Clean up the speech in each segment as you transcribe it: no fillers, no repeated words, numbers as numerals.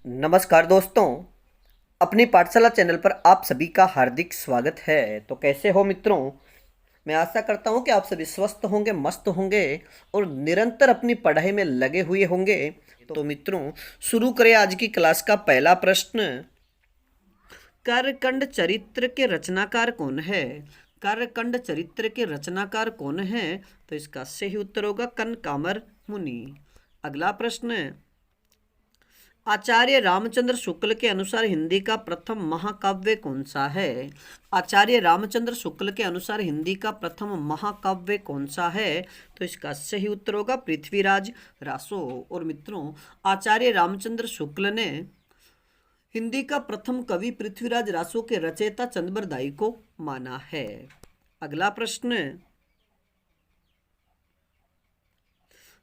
नमस्कार दोस्तों, अपनी पाठशाला चैनल पर आप सभी का हार्दिक स्वागत है। तो कैसे हो मित्रों? मैं आशा करता हूं कि आप सभी स्वस्थ होंगे, मस्त होंगे और निरंतर अपनी पढ़ाई में लगे हुए होंगे। तो मित्रों, शुरू करें आज की क्लास का पहला प्रश्न। करकंड चरित्र के रचनाकार कौन है? करकंड चरित्र के रचनाकार कौन है? तो इसका सही उत्तर होगा कनकामर मुनि। अगला प्रश्न। आचार्य रामचंद्र शुक्ल के अनुसार हिंदी का प्रथम महाकाव्य कौन सा है? आचार्य रामचंद्र शुक्ल के अनुसार हिंदी का प्रथम महाकाव्य कौन सा है? तो इसका सही उत्तर होगा पृथ्वीराज रासो। और मित्रों, आचार्य रामचंद्र शुक्ल ने हिंदी का प्रथम कवि पृथ्वीराज रासो के रचयिता चंद्रबरदाई को माना है। अगला प्रश्न।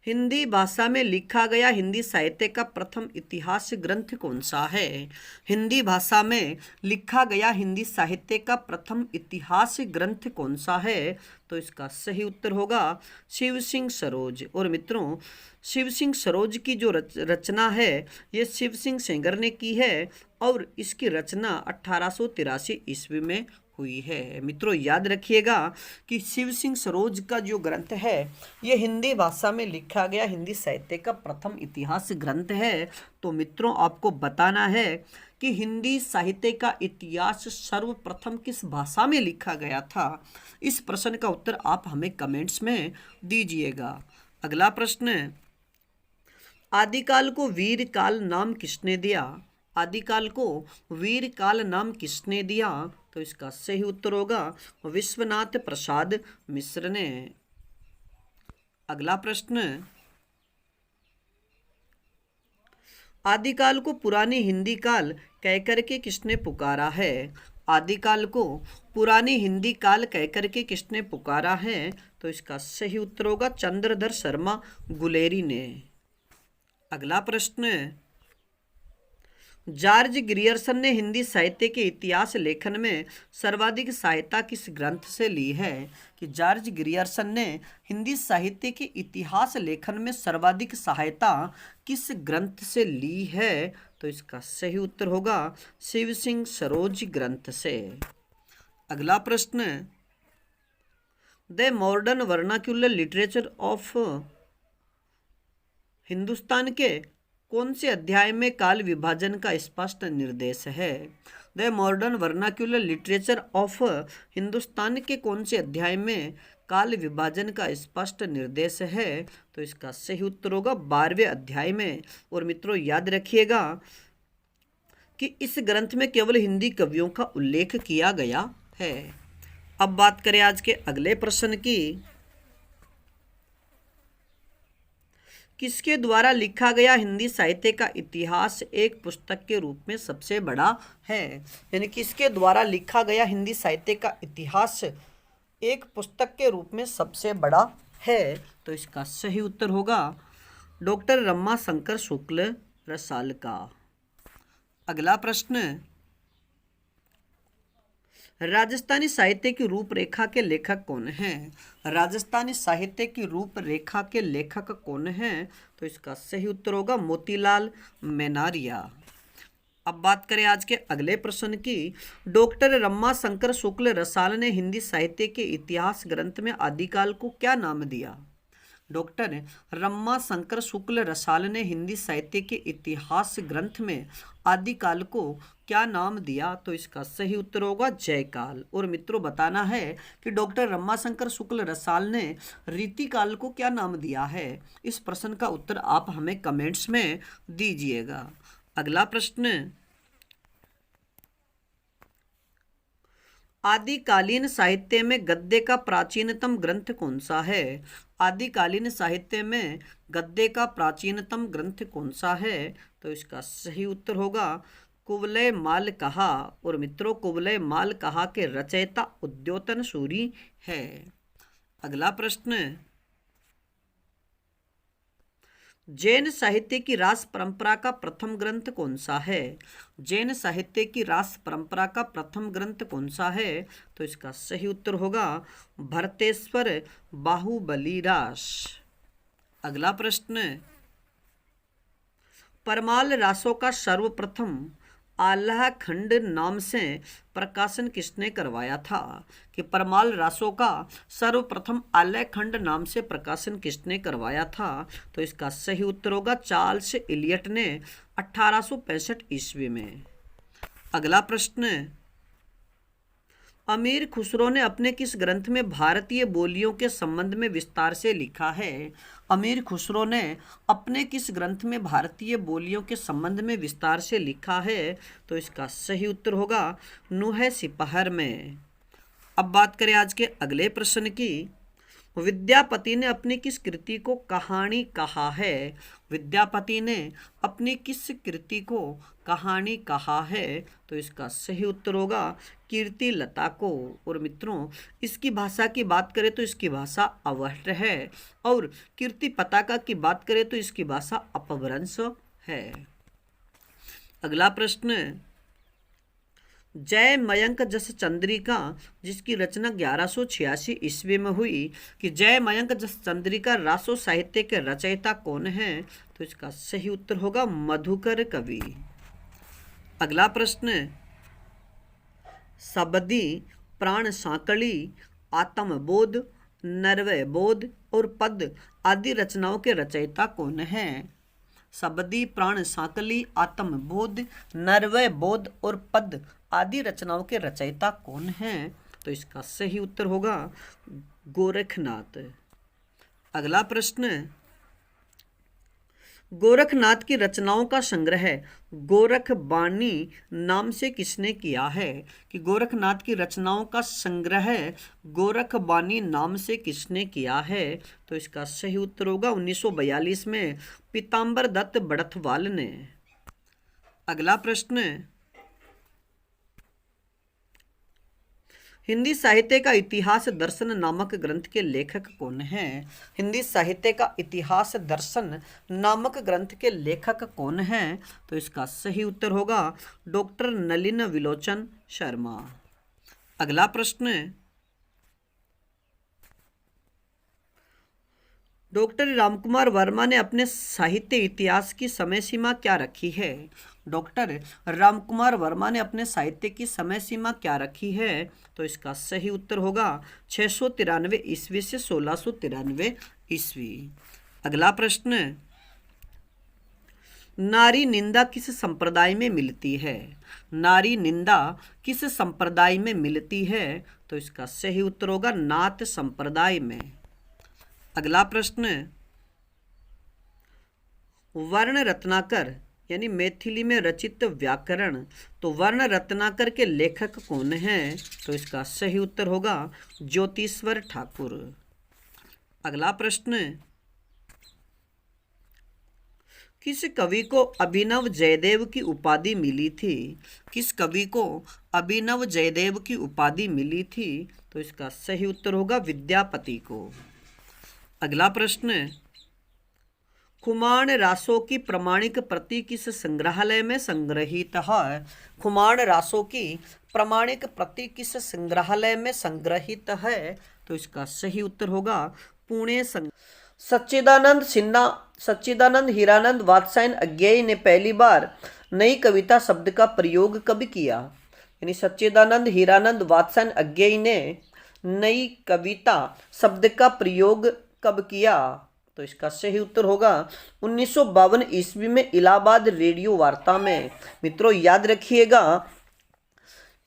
हिंदी भाषा में लिखा गया हिंदी साहित्य का प्रथम इतिहास ग्रंथ कौन सा है? हिंदी भाषा में लिखा गया हिंदी साहित्य का प्रथम इतिहास ग्रंथ कौन सा है? तो इसका सही उत्तर होगा शिव सिंह सरोज। और मित्रों, शिव सिंह सरोज की जो रचना है ये शिव सिंह सेंगर ने की है और इसकी रचना 1883 ईस्वी में हुई है। मित्रों, याद रखिएगा कि शिव सिंह सरोज का जो ग्रंथ है ये हिंदी भाषा में लिखा गया हिंदी साहित्य का प्रथम इतिहास ग्रंथ है। तो मित्रों, आपको बताना है कि हिंदी साहित्य का इतिहास सर्वप्रथम किस भाषा में लिखा गया था। इस प्रश्न का उत्तर आप हमें कमेंट्स में दीजिएगा। अगला प्रश्न। आदिकाल को वीर काल नाम किसने दिया? आदिकाल को वीर काल नाम किसने दिया? तो इसका सही उत्तर होगा विश्वनाथ प्रसाद मिश्र ने। अगला प्रश्न। आदिकाल को पुरानी हिंदी काल कहकर के किसने पुकारा है? आदिकाल को पुरानी हिंदी काल कहकर के किसने पुकारा है? तो इसका सही उत्तर होगा चंद्रधर शर्मा गुलेरी ने। अगला प्रश्न। जॉर्ज ग्रियर्सन ने हिंदी साहित्य के इतिहास लेखन में सर्वाधिक सहायता किस ग्रंथ से ली है? कि जॉर्ज ग्रियर्सन ने हिंदी साहित्य के इतिहास लेखन में सर्वाधिक सहायता किस ग्रंथ से ली है? तो इसका सही उत्तर होगा शिव सिंह सरोज ग्रंथ से। अगला प्रश्न। The modern vernacular literature of Hindustan के कौन से अध्याय में काल विभाजन का स्पष्ट निर्देश है? The modern vernacular literature of Hindustan के कौन से अध्याय में काल विभाजन का स्पष्ट निर्देश है? तो इसका सही उत्तर होगा 12वें अध्याय में। और मित्रों, याद रखिएगा कि इस ग्रंथ में केवल हिंदी कवियों का उल्लेख किया गया है। अब बात करें आज के अगले प्रश्न की। किसके द्वारा लिखा गया हिंदी साहित्य का इतिहास एक पुस्तक के रूप में सबसे बड़ा है? यानी किसके द्वारा लिखा गया हिंदी साहित्य का इतिहास एक पुस्तक के रूप में सबसे बड़ा है? तो इसका सही उत्तर होगा डॉक्टर रमा शंकर शुक्ल रसाल का। अगला प्रश्न। राजस्थानी साहित्य की रूपरेखा के लेखक कौन हैं? राजस्थानी साहित्य की रूपरेखा के लेखक कौन हैं? तो इसका सही उत्तर होगा मोतीलाल मेनारिया। अब बात करें आज के अगले प्रश्न की। डॉक्टर रमा शंकर शुक्ल रसाल ने हिंदी साहित्य के इतिहास ग्रंथ में आदिकाल को क्या नाम दिया? डॉक्टर रमा शंकर शुक्ल रसाल ने हिंदी साहित्य के इतिहास ग्रंथ में आदिकाल को क्या नाम दिया? तो इसका सही उत्तर होगा जयकाल। और मित्रों, बताना है कि डॉक्टर रमा शंकर शुक्ल रसाल ने रीतिकाल को क्या नाम दिया है। इस प्रश्न का उत्तर आप हमें कमेंट्स में दीजिएगा। अगला प्रश्न। आदिकालीन साहित्य में गद्य का प्राचीनतम ग्रंथ कौन सा है? आदिकालीन साहित्य में गद्य का प्राचीनतम ग्रंथ कौन सा है? तो इसका सही उत्तर होगा कुवलय माल कहा। और मित्रों, कुवलय माल कहा के रचयिता उद्योतन सूरी है। अगला प्रश्न। जैन साहित्य की रास परंपरा का प्रथम ग्रंथ कौन सा है? जैन साहित्य की रास परंपरा का प्रथम ग्रंथ कौन सा है? तो इसका सही उत्तर होगा भरतेश्वर बाहुबली रास। अगला प्रश्न। परमाल रासों का सर्वप्रथम आल्हा खंड नाम से प्रकाशन किसने करवाया था? कि परमाल रासों का सर्वप्रथम आल्हा खंड नाम से प्रकाशन किसने करवाया था? तो इसका सही उत्तर होगा चार्ल्स इलियट ने 1865 ईस्वी में। अगला प्रश्न, अमीर खुसरो ने अपने किस ग्रंथ में भारतीय बोलियों के संबंध में विस्तार से लिखा है? अमीर खुसरो ने अपने किस ग्रंथ में भारतीय बोलियों के संबंध में विस्तार से लिखा है? तो इसका सही उत्तर होगा नूहे सिपहर में। अब बात करें आज के अगले प्रश्न की। विद्यापति ने अपनी किस कृति को कहानी कहा है? विद्यापति ने अपनी किस कृति को कहानी कहा है? तो इसका सही उत्तर होगा कीर्ति लता को। और मित्रों, इसकी भाषा की बात करें तो इसकी भाषा अवहट है, और कीर्ति पताका की बात करें तो इसकी भाषा अपभ्रंश है। अगला प्रश्न, जय मयंक जस चंद्रिका जिसकी रचना 1186 ईस्वी में हुई, कि जय मयंक जस चंद्रिका रासो साहित्य के रचयिता कौन है? तो इसका सही उत्तर होगा मधुकर कवि। अगला प्रश्न, सबदी, प्राण सांकली, आत्मबोध, नरवय बोध और पद आदि रचनाओं के रचयिता कौन हैं? सबदी, प्राण सांकली, आत्मबोध, नरवय बोध और पद आदि रचनाओं के रचयिता कौन हैं? तो इसका सही उत्तर होगा गोरखनाथ। अगला प्रश्न, गोरखनाथ की रचनाओं का संग्रह गोरख बानी नाम से किसने किया है? कि गोरखनाथ की रचनाओं का संग्रह गोरख बानी नाम से किसने किया है? तो इसका सही उत्तर होगा 1942 में पीताम्बर दत्त बड़थवाल ने। अगला प्रश्न, हिंदी साहित्य का इतिहास दर्शन नामक ग्रंथ के लेखक कौन हैं? हिंदी साहित्य का इतिहास दर्शन नामक ग्रंथ के लेखक कौन हैं? तो इसका सही उत्तर होगा डॉक्टर नलिन विलोचन शर्मा। अगला प्रश्न, डॉक्टर रामकुमार वर्मा ने अपने साहित्य इतिहास की समय सीमा क्या रखी है? डॉक्टर रामकुमार वर्मा ने अपने साहित्य की समय सीमा क्या रखी है? तो इसका सही उत्तर होगा 693 ईस्वी से 1693 ईस्वी। अगला प्रश्न, नारी निंदा किस संप्रदाय में मिलती है? नारी निंदा किस संप्रदाय में मिलती है? तो इसका सही उत्तर होगा नाथ संप्रदाय में। अगला प्रश्न, वर्ण रत्नाकर यानी मैथिली में रचित व्याकरण, तो वर्ण रत्नाकर के लेखक कौन हैं? तो इसका सही उत्तर होगा ज्योतिश्वर ठाकुर। अगला प्रश्न, किस कवि को अभिनव जयदेव की उपाधि मिली थी? किस कवि को अभिनव जयदेव की उपाधि मिली थी? तो इसका सही उत्तर होगा विद्यापति को। अगला प्रश्न, खुमान रासों की प्रमाणिक प्रति किस संग्रहालय में संग्रहित है? खुमान रासों की प्रमाणिक प्रति किस संग्रहालय में संग्रहित है? तो इसका सही उत्तर होगा पुणे सच्चिदानंद सिन्हा, सच्चिदानंद हीरानंद वात्स्यायन अज्ञेय ने पहली बार नई कविता शब्द का प्रयोग कब किया? यानी सच्चिदानंद हीरानंद वात्स्यायन अज्ञेय ने नई कविता शब्द का प्रयोग कब किया? तो इसका सही उत्तर होगा 1952 ईस्वी में इलाहाबाद रेडियो वार्ता में। मित्रों याद रखिएगा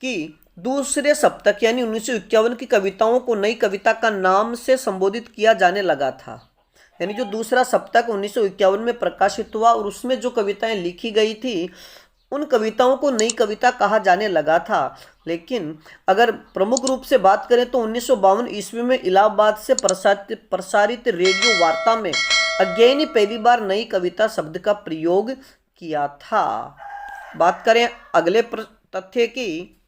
कि दूसरे सप्तक यानी 1951 की कविताओं को नई कविता का नाम से संबोधित किया जाने लगा था। यानी जो दूसरा सप्तक 1951 में प्रकाशित हुआ और उसमें जो कविताएं लिखी गई थी उन कविताओं को नई कविता कहा जाने लगा था। लेकिन अगर प्रमुख रूप से बात करें तो 1952 ईस्वी में इलाहाबाद से प्रसारित रेडियो वार्ता में अज्ञेय ने पहली बार नई कविता शब्द का प्रयोग किया था। बात करें अगले तथ्य की,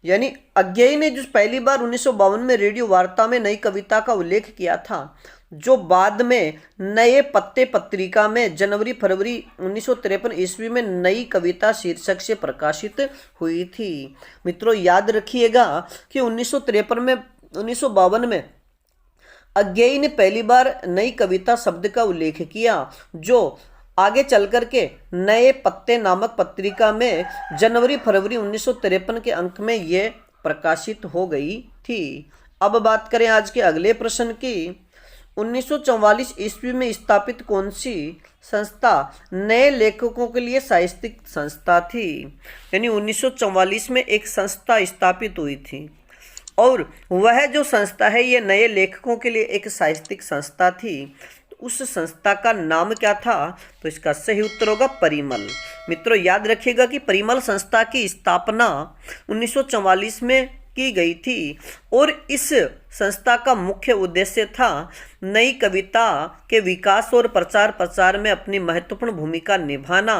यानी अज्ञेय ने जो पहली बार 1952 में रेडियो वार्ता में नई कविता का उल्लेख किया था, जो बाद में नए पत्ते पत्रिका में जनवरी फरवरी 1953 ईस्वी में नई कविता शीर्षक से प्रकाशित हुई थी। मित्रों याद रखिएगा कि 1952 में अज्ञेय ने पहली बार नई कविता शब्द का उल्लेख किया, जो आगे चल कर के नए पत्ते नामक पत्रिका में जनवरी फरवरी 1953 के अंक में ये प्रकाशित हो गई थी। अब बात करें आज के अगले प्रश्न की। 1944 ईस्वी में स्थापित कौन सी संस्था नए लेखकों के लिए साहित्यिक संस्था थी? यानी 1944 में एक संस्था स्थापित हुई थी और वह जो संस्था है ये नए लेखकों के लिए एक साहित्यिक संस्था थी। तो उस संस्था का नाम क्या था? तो इसका सही उत्तर होगा परिमल। मित्रों याद रखिएगा कि परिमल संस्था की स्थापना 1944 में की गई थी और इस संस्था का मुख्य उद्देश्य था नई कविता के विकास और प्रचार प्रसार में अपनी महत्वपूर्ण भूमिका निभाना।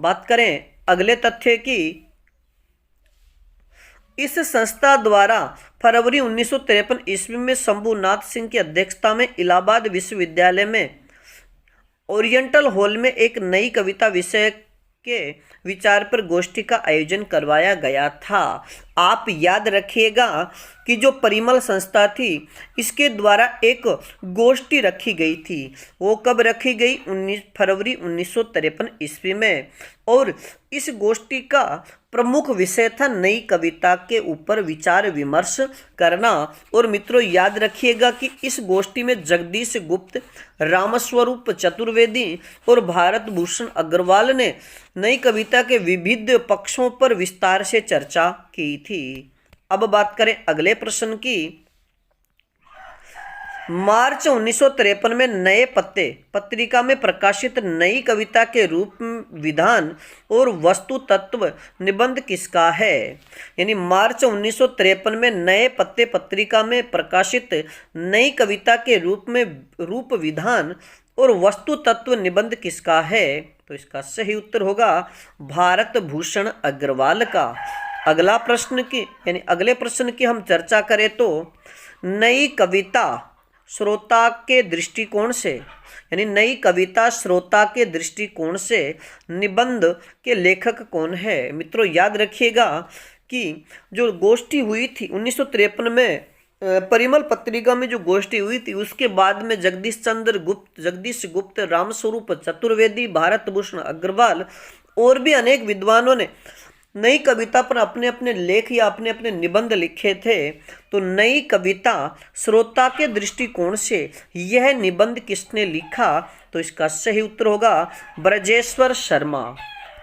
बात करें अगले तथ्य की। इस संस्था द्वारा फरवरी 1953 ईस्वी में शंभुनाथ सिंह की अध्यक्षता में इलाहाबाद विश्वविद्यालय में ओरिएंटल हॉल में एक नई कविता विषय के विचार पर गोष्ठी का आयोजन करवाया गया था। आप याद रखिएगा कि जो परिमल संस्था थी इसके द्वारा एक गोष्ठी रखी गई थी। वो कब रखी गई? 19 फरवरी 1953 ईस्वी में। और इस गोष्ठी का प्रमुख विषय था नई कविता के ऊपर विचार विमर्श करना। और मित्रों याद रखिएगा कि इस गोष्ठी में जगदीश गुप्त, रामस्वरूप चतुर्वेदी और भारत भूषण अग्रवाल ने नई कविता के विविध पक्षों पर विस्तार से चर्चा की थी। अब बात करें अगले प्रश्न की। मार्च 1953 में नए पत्ते पत्रिका में प्रकाशित नई कविता के रूप विधान और वस्तु तत्व निबंध किसका है? यानी मार्च 1953 में नए पत्ते पत्रिका में प्रकाशित नई कविता के रूप विधान और वस्तु तत्व निबंध किसका है? तो इसका सही उत्तर होगा भारत भूषण अग्रवाल का। अगला प्रश्न की यानी अगले प्रश्न की हम चर्चा करें तो नई कविता श्रोता के दृष्टिकोण से यानी नई कविता श्रोता के दृष्टिकोण से निबंध के लेखक कौन है? मित्रों याद रखिएगा कि जो गोष्ठी हुई थी 1953 में परिमल पत्रिका में जो गोष्ठी हुई थी उसके बाद में जगदीश गुप्त, रामस्वरूप चतुर्वेदी, भारत भूषण अग्रवाल और भी अनेक विद्वानों ने नई कविता पर अपने अपने लेख या अपने अपने निबंध लिखे थे। तो नई कविता श्रोता के दृष्टिकोण से यह निबंध किसने लिखा? तो इसका सही उत्तर होगा ब्रजेश्वर शर्मा।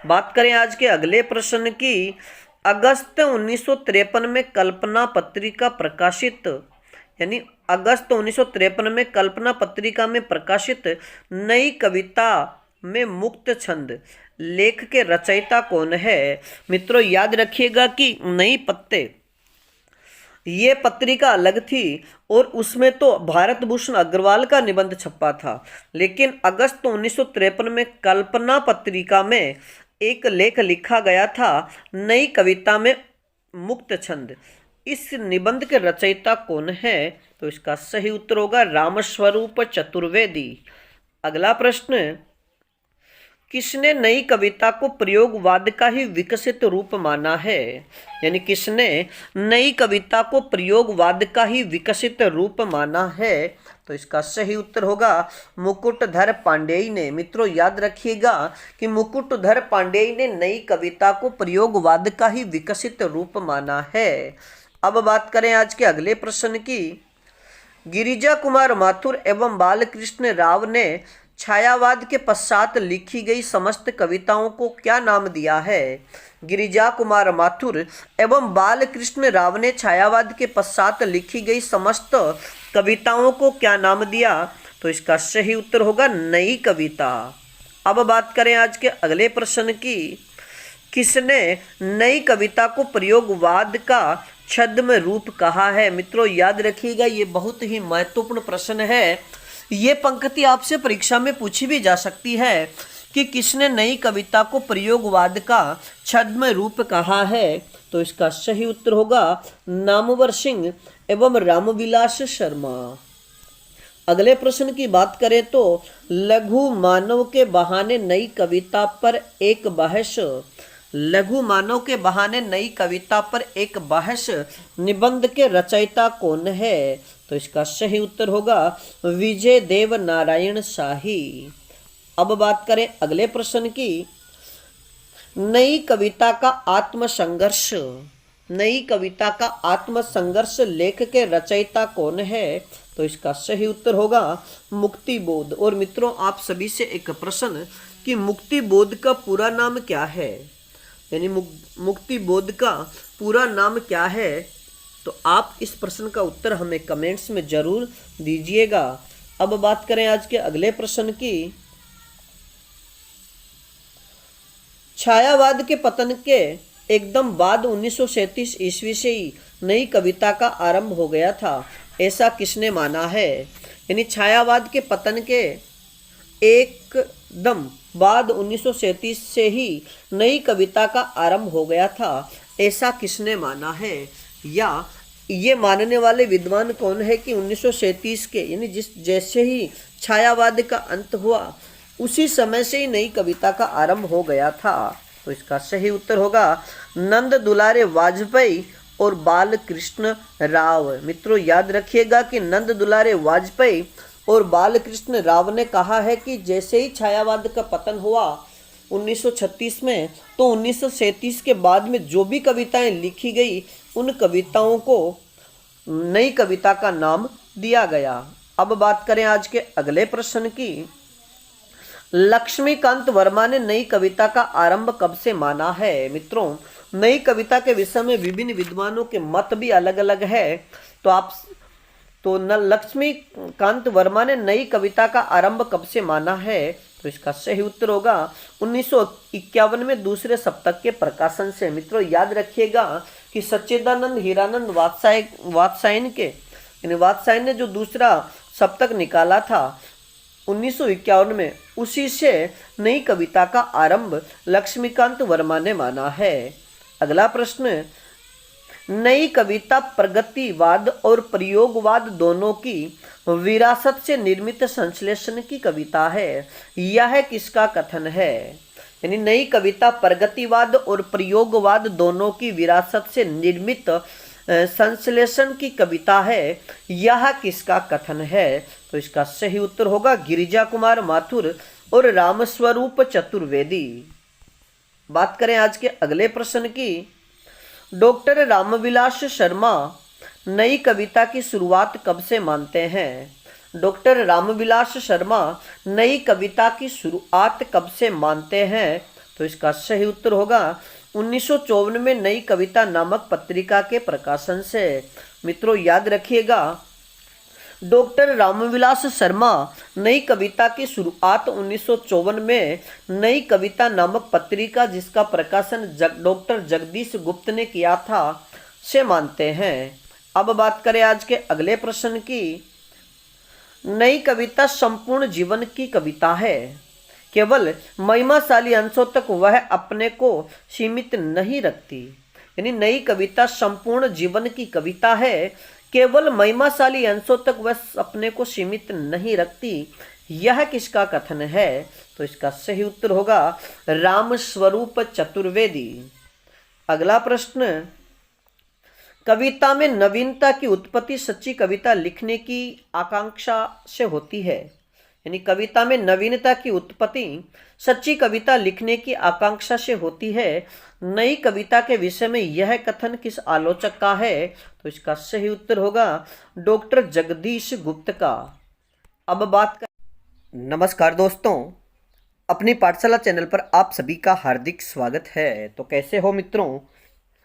बात करें आज के अगले प्रश्न की। अगस्त 1953 में कल्पना पत्रिका प्रकाशित यानी अगस्त 1953 में कल्पना पत्रिका में प्रकाशित नई कविता में मुक्त छंद लेख के रचयिता कौन है? मित्रों याद रखिएगा कि नई पत्ते ये पत्रिका अलग थी और उसमें तो भारत भूषण अग्रवाल का निबंध छपा था, लेकिन अगस्त 1953 में कल्पना पत्रिका में एक लेख लिखा गया था नई कविता में मुक्त छंद। इस निबंध के रचयिता कौन है? तो इसका सही उत्तर होगा रामस्वरूप चतुर्वेदी। अगला प्रश्न, किसने नई कविता को प्रयोगवाद का ही विकसित रूप माना है? यानी किसने नई कविता को प्रयोगवाद का ही विकसित रूप माना है? तो इसका सही उत्तर होगा मुकुटधर पांडेय ने। मित्रों याद रखिएगा कि मुकुटधर पांडेय ने नई कविता को प्रयोगवाद का ही विकसित रूप माना है। अब बात करें आज के अगले प्रश्न की। गिरिजा कुमार माथुर एवं बालकृष्ण राव ने छायावाद के पश्चात लिखी गई समस्त कविताओं को क्या नाम दिया है? गिरिजा कुमार माथुर एवं बालकृष्ण राव ने छायावाद के पश्चात लिखी गई समस्त कविताओं को क्या नाम दिया? तो इसका सही उत्तर होगा नई कविता। अब बात करें आज के अगले प्रश्न की। किसने नई कविता को प्रयोगवाद का छद्म रूप कहा है? मित्रों याद रखिएगा ये बहुत ही महत्वपूर्ण प्रश्न है। ये पंक्ति आपसे परीक्षा में पूछी भी जा सकती है कि किसने नई कविता को प्रयोगवाद का छद्म रूप कहा है? तो इसका सही उत्तर होगा नामवर सिंह एवं रामविलास शर्मा। अगले प्रश्न की बात करें तो लघु मानव के बहाने नई कविता पर एक बहस, लघु मानव के बहाने नई कविता पर एक बहस निबंध के रचयिता कौन है? तो इसका सही उत्तर होगा विजय देव नारायण शाही। अब बात करें अगले प्रश्न की। नई कविता का आत्मसंघर्ष, नई कविता का आत्मसंघर्ष लेख के रचयिता कौन है? तो इसका सही उत्तर होगा मुक्ति बोध। और मित्रों, आप सभी से एक प्रश्न कि मुक्ति बोध का पूरा नाम क्या है, यानी मुक्ति बोध का पूरा नाम क्या है? तो आप इस प्रश्न का उत्तर हमें कमेंट्स में जरूर दीजिएगा। अब बात करें आज के अगले प्रश्न की। छायावाद के पतन के एकदम बाद 1937 ईस्वी से ही नई कविता का आरंभ हो गया था, ऐसा किसने माना है? यानी छायावाद के पतन के एकदम बाद 1937 से ही नई कविता का आरंभ हो गया था, ऐसा किसने माना है? या ये मानने वाले विद्वान कौन है कि 1937 के यानी जैसे ही छायावाद का अंत हुआ उसी समय से ही नई कविता का आरंभ हो गया था? तो इसका सही उत्तर होगा नंद दुलारे वाजपेयी और बालकृष्ण राव। मित्रों, याद रखिएगा कि नंद दुलारे वाजपेयी और बालकृष्ण राव ने कहा है कि जैसे ही छायावाद का पतन हुआ 1936 में, तो 1937 के बाद में जो भी कविताएं लिखी गई उन कविताओं को नई कविता का नाम दिया गया। अब बात करें आज के अगले प्रश्न की। लक्ष्मीकांत वर्मा ने नई कविता का आरंभ कब से माना है? मित्रों, नई कविता के विषय में विभिन्न विद्वानों के मत भी अलग अलग है। तो लक्ष्मीकांत वर्मा ने नई कविता का आरंभ कब से माना है? तो इसका सही उत्तर होगा 1951 में दूसरे सप्तक के प्रकाशन से। मित्रों, याद रखिएगा कि सच्चिदानंद हीरानंद वात्स्यायन ने जो दूसरा सप्तक निकाला था 1951 में, उसी से नई कविता का आरंभ लक्ष्मीकांत वर्मा ने माना है। अगला प्रश्न, नई कविता प्रगतिवाद और प्रयोगवाद दोनों की विरासत से निर्मित संश्लेषण की कविता है, यह किसका कथन है? यानी नई कविता प्रगतिवाद और प्रयोगवाद दोनों की विरासत से निर्मित संश्लेषण की कविता है, यह किसका कथन है? तो इसका सही उत्तर होगा गिरिजा कुमार माथुर और रामस्वरूप चतुर्वेदी। बात करें आज के अगले प्रश्न की। डॉक्टर रामविलास शर्मा नई कविता की शुरुआत कब से मानते हैं? डॉक्टर रामविलास शर्मा नई कविता की शुरुआत कब से मानते हैं? तो इसका सही उत्तर होगा 1954 में नई कविता नामक पत्रिका के प्रकाशन से। मित्रों, याद रखिएगा, डॉक्टर रामविलास शर्मा नई कविता की शुरुआत 1954 में नई कविता नामक पत्रिका, जिसका प्रकाशन डॉक्टर जगदीश गुप्त ने किया था, से मानते हैं। अब बात करें आज के अगले प्रश्न की। नई कविता संपूर्ण जीवन की कविता है, केवल महिमाशाली अंशों तक वह अपने को सीमित नहीं रखती। यानी नई कविता संपूर्ण जीवन की कविता है, केवल महिमाशाली अंशों तक वह अपने को सीमित नहीं रखती, यह किसका कथन है? तो इसका सही उत्तर होगा रामस्वरूप चतुर्वेदी। अगला प्रश्न, कविता में नवीनता की उत्पत्ति सच्ची कविता लिखने की आकांक्षा से होती है। यानी कविता में नवीनता की उत्पत्ति सच्ची कविता लिखने की आकांक्षा से होती है। नई कविता के विषय में यह कथन किस आलोचक का है? तो इसका सही उत्तर होगा डॉक्टर जगदीश गुप्त का। अब बात कर। नमस्कार दोस्तों, अपनी पाठशाला चैनल पर आप सभी का हार्दिक स्वागत है। तो कैसे हो मित्रों?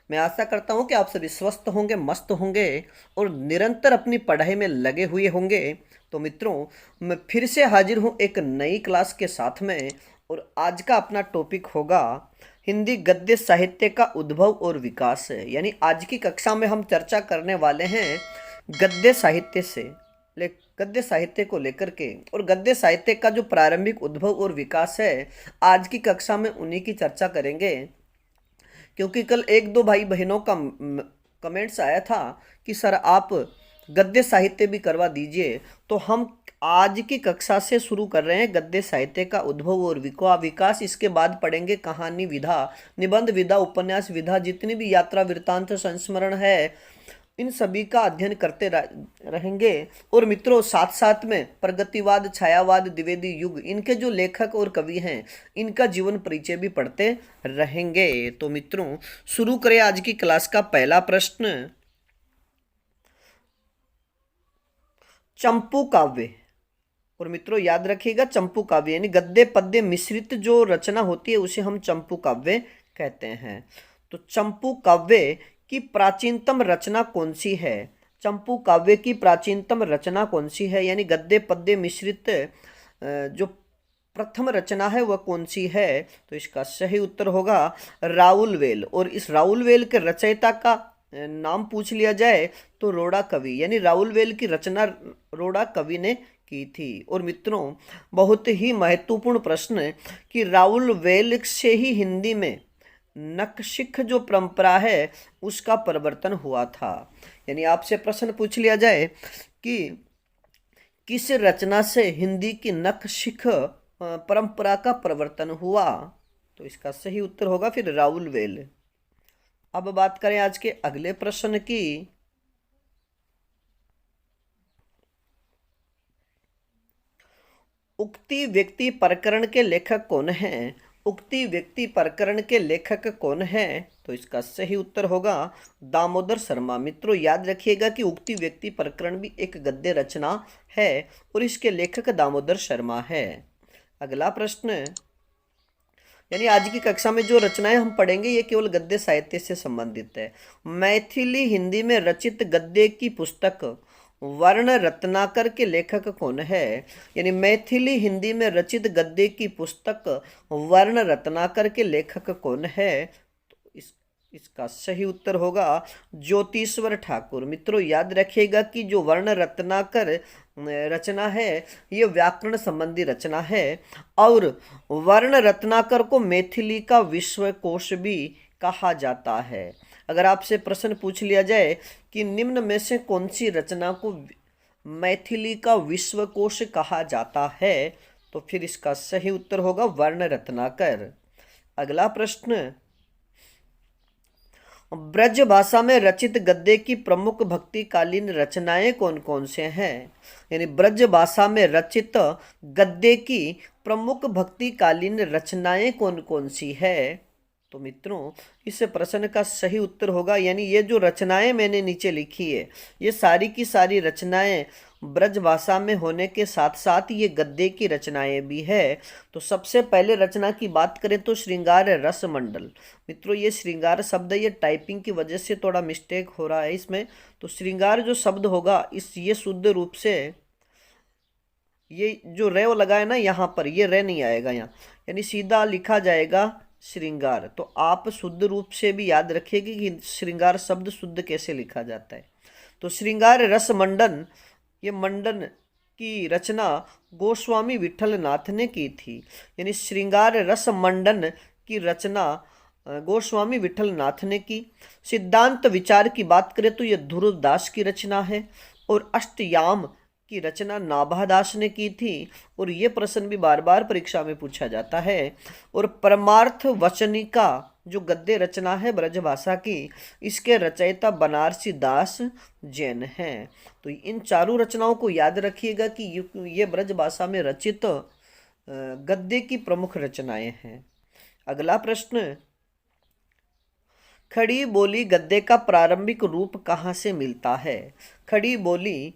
मैं आशा करता हूं कि आप सभी स्वस्थ होंगे, मस्त होंगे और निरंतर अपनी पढ़ाई में लगे हुए होंगे। तो मित्रों, मैं फिर से हाजिर हूं एक नई क्लास के साथ में, और आज का अपना टॉपिक होगा हिंदी गद्य साहित्य का उद्भव और विकास। यानी आज की कक्षा में हम चर्चा करने वाले हैं गद्य साहित्य को लेकर के, और गद्य साहित्य का जो प्रारंभिक उद्भव और विकास है, आज की कक्षा में उन्हीं की चर्चा करेंगे। क्योंकि कल एक दो भाई बहनों का कमेंट्स आया था कि सर आप गद्य साहित्य भी करवा दीजिए, तो हम आज की कक्षा से शुरू कर रहे हैं गद्य साहित्य का उद्भव और विकास। इसके बाद पढ़ेंगे कहानी विधा, निबंध विधा, उपन्यास विधा, जितनी भी यात्रा वृत्तांत संस्मरण है, इन सभी का अध्ययन करते रहेंगे। और मित्रों साथ साथ में प्रगतिवाद, छायावाद, द्विवेदी युग, इनके जो लेखक और कवि हैं इनका जीवन परिचय भी पढ़ते रहेंगे। तो मित्रों शुरू करें आज की क्लास का पहला प्रश्न। चंपू काव्य, और मित्रों याद रखिएगा चंपू काव्य यानी गद्य पद्य मिश्रित जो रचना होती है उसे हम चंपू काव्य कहते हैं। तो चंपू काव्य की प्राचीनतम रचना कौन सी है? चंपू काव्य की प्राचीनतम रचना कौन सी है, यानी गद्य पद्य मिश्रित जो प्रथम रचना है वह कौन सी है? तो इसका सही उत्तर होगा राउल वेल। और इस राउल वेल के रचयिता का नाम पूछ लिया जाए तो रोड़ा कवि, यानी राउल वेल की रचना रोड़ा कवि ने की थी। और मित्रों बहुत ही महत्वपूर्ण प्रश्न है कि राउल वेल से ही हिंदी में नखशिख जो परंपरा है उसका परिवर्तन हुआ था। यानी आपसे प्रश्न पूछ लिया जाए कि किस रचना से हिंदी की नखशिख परंपरा का परिवर्तन हुआ, तो इसका सही उत्तर होगा फिर राउल वेल। अब बात करें आज के अगले प्रश्न की। उक्ति व्यक्ति प्रकरण के लेखक कौन हैं? उक्ति व्यक्ति प्रकरण के लेखक कौन हैं? तो इसका सही उत्तर होगा दामोदर शर्मा। मित्रों याद रखिएगा कि उक्ति व्यक्ति प्रकरण भी एक गद्य रचना है और इसके लेखक दामोदर शर्मा है। अगला प्रश्न, यानी आज की कक्षा में जो रचनाएं हम पढ़ेंगे ये केवल गद्य साहित्य से संबंधित है। मैथिली हिंदी में रचित गद्य की पुस्तक वर्ण रत्नाकर के लेखक कौन है? यानी मैथिली हिंदी में रचित गद्य की पुस्तक वर्ण रत्नाकर के लेखक कौन है? तो इसका सही उत्तर होगा ज्योतिश्वर ठाकुर। मित्रों याद रखिएगा कि जो वर्ण रत्नाकर रचना है ये व्याकरण संबंधी रचना है और वर्ण रत्नाकर को मैथिली का विश्वकोश भी कहा जाता है। अगर आपसे प्रश्न पूछ लिया जाए कि निम्न में से कौन सी रचना को मैथिली का विश्वकोश कहा जाता है, तो फिर इसका सही उत्तर होगा वर्ण रत्नाकर। अगला प्रश्न, ब्रज भाषा में रचित गद्य की प्रमुख भक्तिकालीन रचनाएं कौन कौन से हैं? यानी ब्रज भाषा में रचित गद्य की प्रमुख भक्तिकालीन रचनाएं कौन कौन सी है? तो मित्रों इस प्रश्न का सही उत्तर होगा, यानी ये जो रचनाएं मैंने नीचे लिखी है ये सारी की सारी रचनाएं ब्रज भाषा में होने के साथ साथ ये गद्य की रचनाएं भी है। तो सबसे पहले रचना की बात करें तो श्रृंगार रस मंडल। मित्रों ये श्रृंगार शब्द ये टाइपिंग की वजह से थोड़ा मिस्टेक हो रहा है इसमें। तो श्रृंगार जो शब्द होगा ये शुद्ध रूप से ये जो रे लगा है ना यहाँ पर ये रे नहीं आएगा यहाँ, यानी सीधा लिखा जाएगा श्रृंगार। तो आप शुद्ध रूप से भी याद रखिएगा कि श्रृंगार शब्द शुद्ध कैसे लिखा जाता है। तो श्रृंगार रस मंडन, ये मंडन की रचना गोस्वामी विठल नाथ ने की थी। यानी श्रृंगार रस मंडन की रचना गोस्वामी विठल नाथ ने की। सिद्धांत विचार की बात करें तो यह ध्रुव दास की रचना है और अष्टयाम की रचना नाभादास ने की थी। और ये प्रश्न भी बार बार परीक्षा में पूछा जाता है। और परमार्थ वचनिका जो गद्य रचना है ब्रजभाषा की, इसके रचयिता बनारसी दास जैन हैं। तो इन चारों रचनाओं को याद रखिएगा कि ये ब्रजभाषा में रचित गद्य की प्रमुख रचनाएं हैं। अगला प्रश्न, खड़ी बोली गद्य का प्रारंभिक रूप कहाँ से मिलता है? खड़ी बोली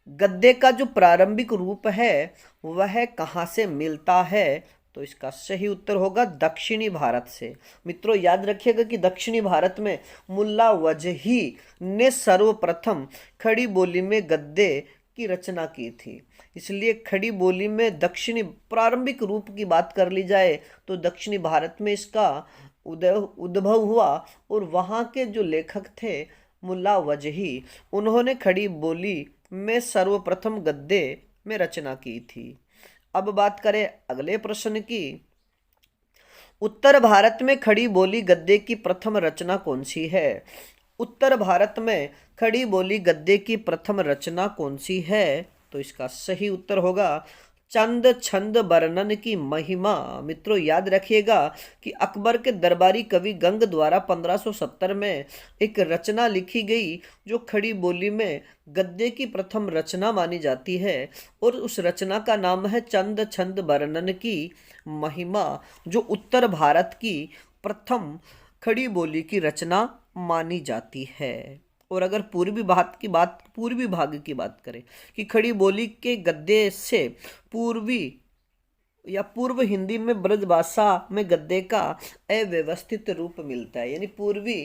गद्य का जो प्रारंभिक रूप है वह कहाँ से मिलता है? तो इसका सही उत्तर होगा दक्षिणी भारत से। मित्रों याद रखिएगा कि दक्षिणी भारत में मुल्ला वजही ने सर्वप्रथम खड़ी बोली में गद्य की रचना की थी। इसलिए खड़ी बोली में दक्षिणी प्रारंभिक रूप की बात कर ली जाए तो दक्षिणी भारत में इसका उद्भव हुआ और वहाँ के जो लेखक थे मुल्ला वजही, उन्होंने खड़ी बोली में सर्वप्रथम गद्य में रचना की थी। अब बात करें अगले प्रश्न की। उत्तर भारत में खड़ी बोली गद्य की प्रथम रचना कौन सी है? उत्तर भारत में खड़ी बोली गद्य की प्रथम रचना कौन सी है? तो इसका सही उत्तर होगा चंद छंद वर्णन की महिमा। मित्रों याद रखिएगा कि अकबर के दरबारी कवि गंग द्वारा 1570 में एक रचना लिखी गई जो खड़ी बोली में गद्य की प्रथम रचना मानी जाती है, और उस रचना का नाम है चंद छंद वर्णन की महिमा, जो उत्तर भारत की प्रथम खड़ी बोली की रचना मानी जाती है। और अगर पूर्वी भाग की बात करें कि खड़ी बोली के गद्य से पूर्वी या पूर्व हिंदी में ब्रज भाषा में गद्य का अव्यवस्थित रूप मिलता है, यानी पूर्वी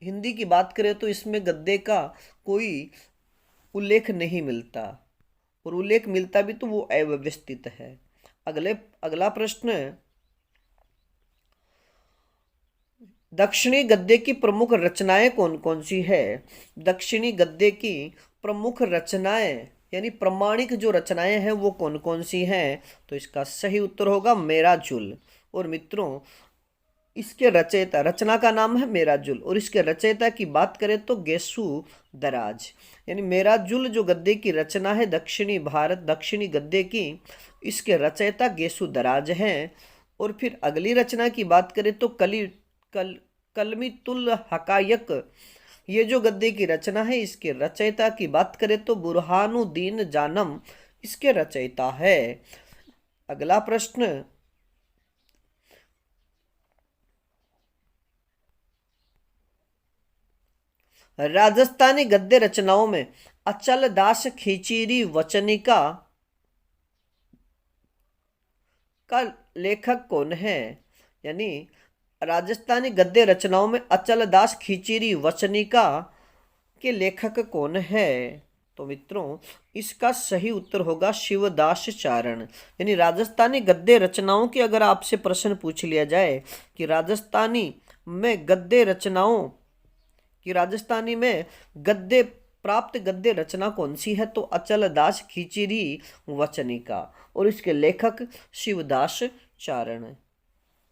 हिंदी की बात करें तो इसमें गद्य का कोई उल्लेख नहीं मिलता, और उल्लेख मिलता भी तो वो अव्यवस्थित है। अगला प्रश्न, दक्षिणी गद्य की प्रमुख रचनाएं कौन कौन सी है? दक्षिणी गद्य की प्रमुख रचनाएं यानी प्रमाणिक जो रचनाएं हैं वो कौन कौन सी हैं? तो इसका सही उत्तर होगा मेराजुल। और मित्रों इसके रचयिता, रचना का नाम है मेराजुल, और इसके रचयिता की बात करें तो गेसु दराज। यानी मेराजुल जो गद्य की रचना है दक्षिणी गद्य की, इसके रचयिता गेसु दराज हैं। और फिर अगली रचना की बात करें तो कलमीतुल हकायक, ये जो गद्य की रचना है इसके रचयिता की बात करें तो बुरहानुद्दीन जानम इसके रचयिता है। अगला प्रश्न, राजस्थानी गद्य रचनाओं में अचल दास खिचीरी वचनिका का लेखक कौन है? यानी राजस्थानी गद्य रचनाओं में अचल दास खिचीरी वचनिका के लेखक कौन है? तो मित्रों इसका सही उत्तर होगा शिवदास चारण। यानी राजस्थानी गद्य रचनाओं की अगर आपसे प्रश्न पूछ लिया जाए कि राजस्थानी में प्राप्त गद्य रचना कौन सी है, तो अचल दास खिचीरी वचनिका, और इसके लेखक शिवदास चारण।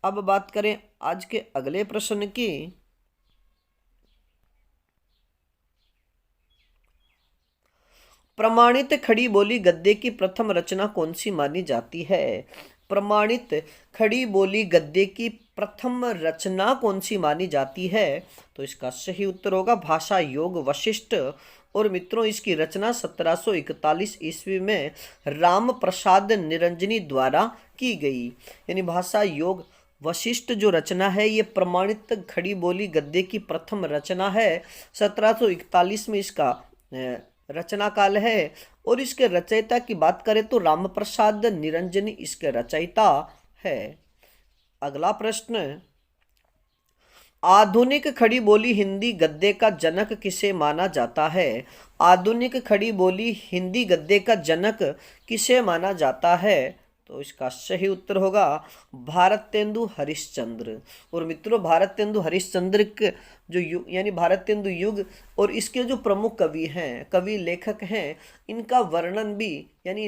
अब बात करें आज के अगले प्रश्न की। प्रमाणित खड़ी बोली गद्य की प्रथम रचना कौन सी मानी जाती है? प्रमाणित खड़ी बोली गद्य की प्रथम रचना कौन सी मानी जाती है? तो इसका सही उत्तर होगा भाषा योग वशिष्ठ। और मित्रों इसकी रचना 1741 ईस्वी में राम प्रसाद निरंजनी द्वारा की गई। यानी भाषा योग वशिष्ठ जो रचना है ये प्रमाणित खड़ी बोली गद्य की प्रथम रचना है। 1741 में इसका रचना काल है। और इसके रचयिता की बात करें तो राम प्रसाद निरंजनी इसके रचयिता है। अगला प्रश्न, आधुनिक खड़ी बोली हिंदी गद्य का जनक किसे माना जाता है? आधुनिक खड़ी बोली हिंदी गद्य का जनक किसे माना जाता है? तो इसका सही उत्तर होगा भारतेंदु हरिश्चंद्र। और मित्रों भारतेंदु हरिश्चंद्र के जो यानी भारतेंदु युग और इसके जो प्रमुख कवि लेखक हैं, इनका वर्णन भी यानी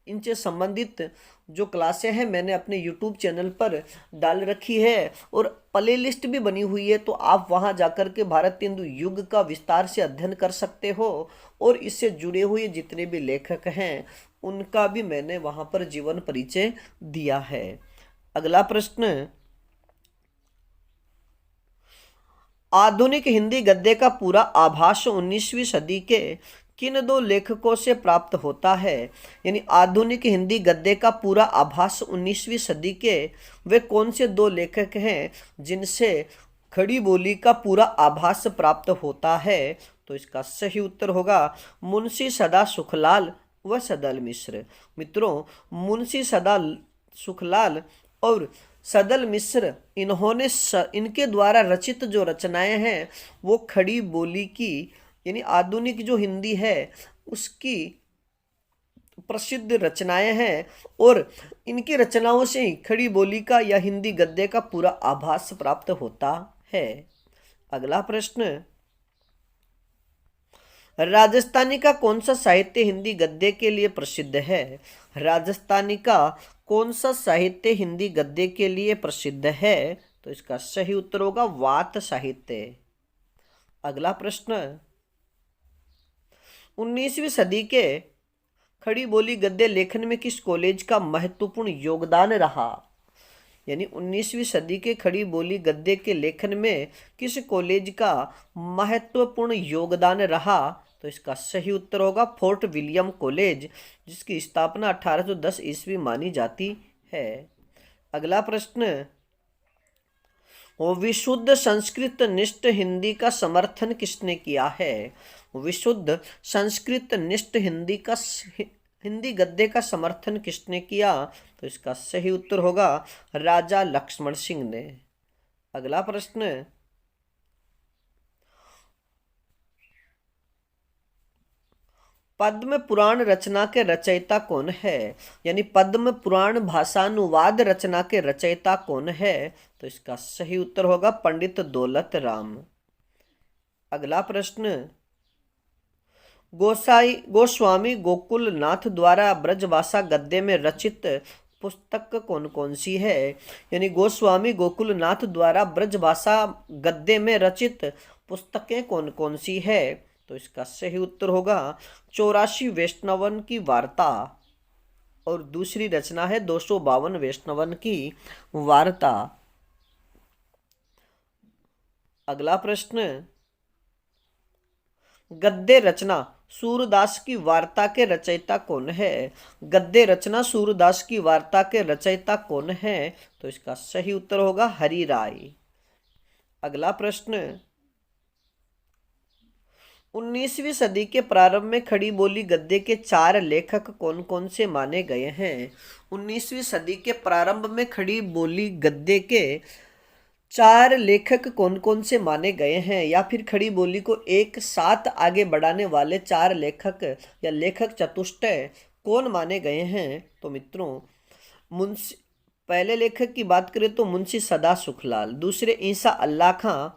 इनसे संबंधित जो क्लासें हैं मैंने अपने YouTube चैनल पर डाल रखी है, और प्ले लिस्ट भी बनी हुई है, तो आप वहां जाकर के भारतेंदु युग का विस्तार से अध्ययन कर सकते हो। और इससे जुड़े हुए जितने भी लेखक हैं उनका भी मैंने वहां पर जीवन परिचय दिया है। अगला प्रश्न, आधुनिक हिंदी गद्य का पूरा आभास 19वीं सदी के किन दो लेखकों से प्राप्त होता है? यानी आधुनिक हिंदी गद्य का पूरा आभास 19वीं सदी के वे कौन से दो लेखक हैं जिनसे खड़ी बोली का पूरा आभास प्राप्त होता है? तो इसका सही उत्तर होगा मुंशी सदा सुखलाल व सदल मिश्र। मित्रों मुंशी सदा सुखलाल और सदल मिश्र इनके द्वारा रचित जो रचनाएं हैं वो खड़ी बोली की यानी आधुनिक जो हिंदी है उसकी प्रसिद्ध रचनाएं हैं, और इनकी रचनाओं से ही खड़ी बोली का या हिंदी गद्य का पूरा आभास प्राप्त होता है। अगला प्रश्न, राजस्थानी का कौन सा साहित्य हिंदी गद्य के लिए प्रसिद्ध है? राजस्थानी का कौन सा साहित्य हिंदी गद्य के लिए प्रसिद्ध है? तो इसका सही उत्तर होगा वात साहित्य। अगला प्रश्न, 19वीं सदी के खड़ी बोली गद्य लेखन में किस कॉलेज का महत्वपूर्ण योगदान रहा? यानी 19वीं सदी के खड़ी बोली गद्य के लेखन में किस कॉलेज का महत्वपूर्ण योगदान रहा? तो इसका सही उत्तर होगा फोर्ट विलियम कॉलेज, जिसकी स्थापना 1810 ईस्वी मानी जाती है। अगला प्रश्न, विशुद्ध संस्कृत निष्ठ हिंदी का समर्थन किसने किया है? विशुद्ध संस्कृत निष्ठ हिंदी गद्य का समर्थन किसने किया? तो इसका सही उत्तर होगा राजा लक्ष्मण सिंह ने। अगला प्रश्न, पद्म पुराण रचना के रचयिता कौन है? यानी पद्म पुराण भाषानुवाद रचना के रचयिता कौन है? तो इसका सही उत्तर होगा पंडित दौलत राम। अगला प्रश्न, गोस्वामी गोकुल नाथ द्वारा ब्रजभाषा गद्य में रचित पुस्तक कौन कौन सी है? यानी गोस्वामी गोकुल नाथ द्वारा ब्रजभाषा गद्य में रचित पुस्तकें कौन कौन सी है? तो इसका सही उत्तर होगा 84 वैष्णवन की वार्ता, और दूसरी रचना है 252 वैष्णवन की वार्ता। अगला प्रश्न, गद्य रचना सूरदास की वार्ता के रचयिता कौन है? गद्य रचना सूरदास की वार्ता के रचयिता कौन है? तो इसका सही उत्तर होगा हरि राय। अगला प्रश्न, 19वीं सदी के प्रारंभ में खड़ी बोली गद्य के 4 लेखक कौन कौन से माने गए हैं? 19वीं सदी के प्रारंभ में खड़ी बोली गद्य के 4 लेखक कौन कौन से माने गए हैं, या फिर खड़ी बोली को एक साथ आगे बढ़ाने वाले 4 लेखक या लेखक चतुष्टय कौन माने गए हैं? तो मित्रों, पहले लेखक की बात करें तो मुंशी सदा सुखलाल, दूसरे ईसा अल्लाह खां,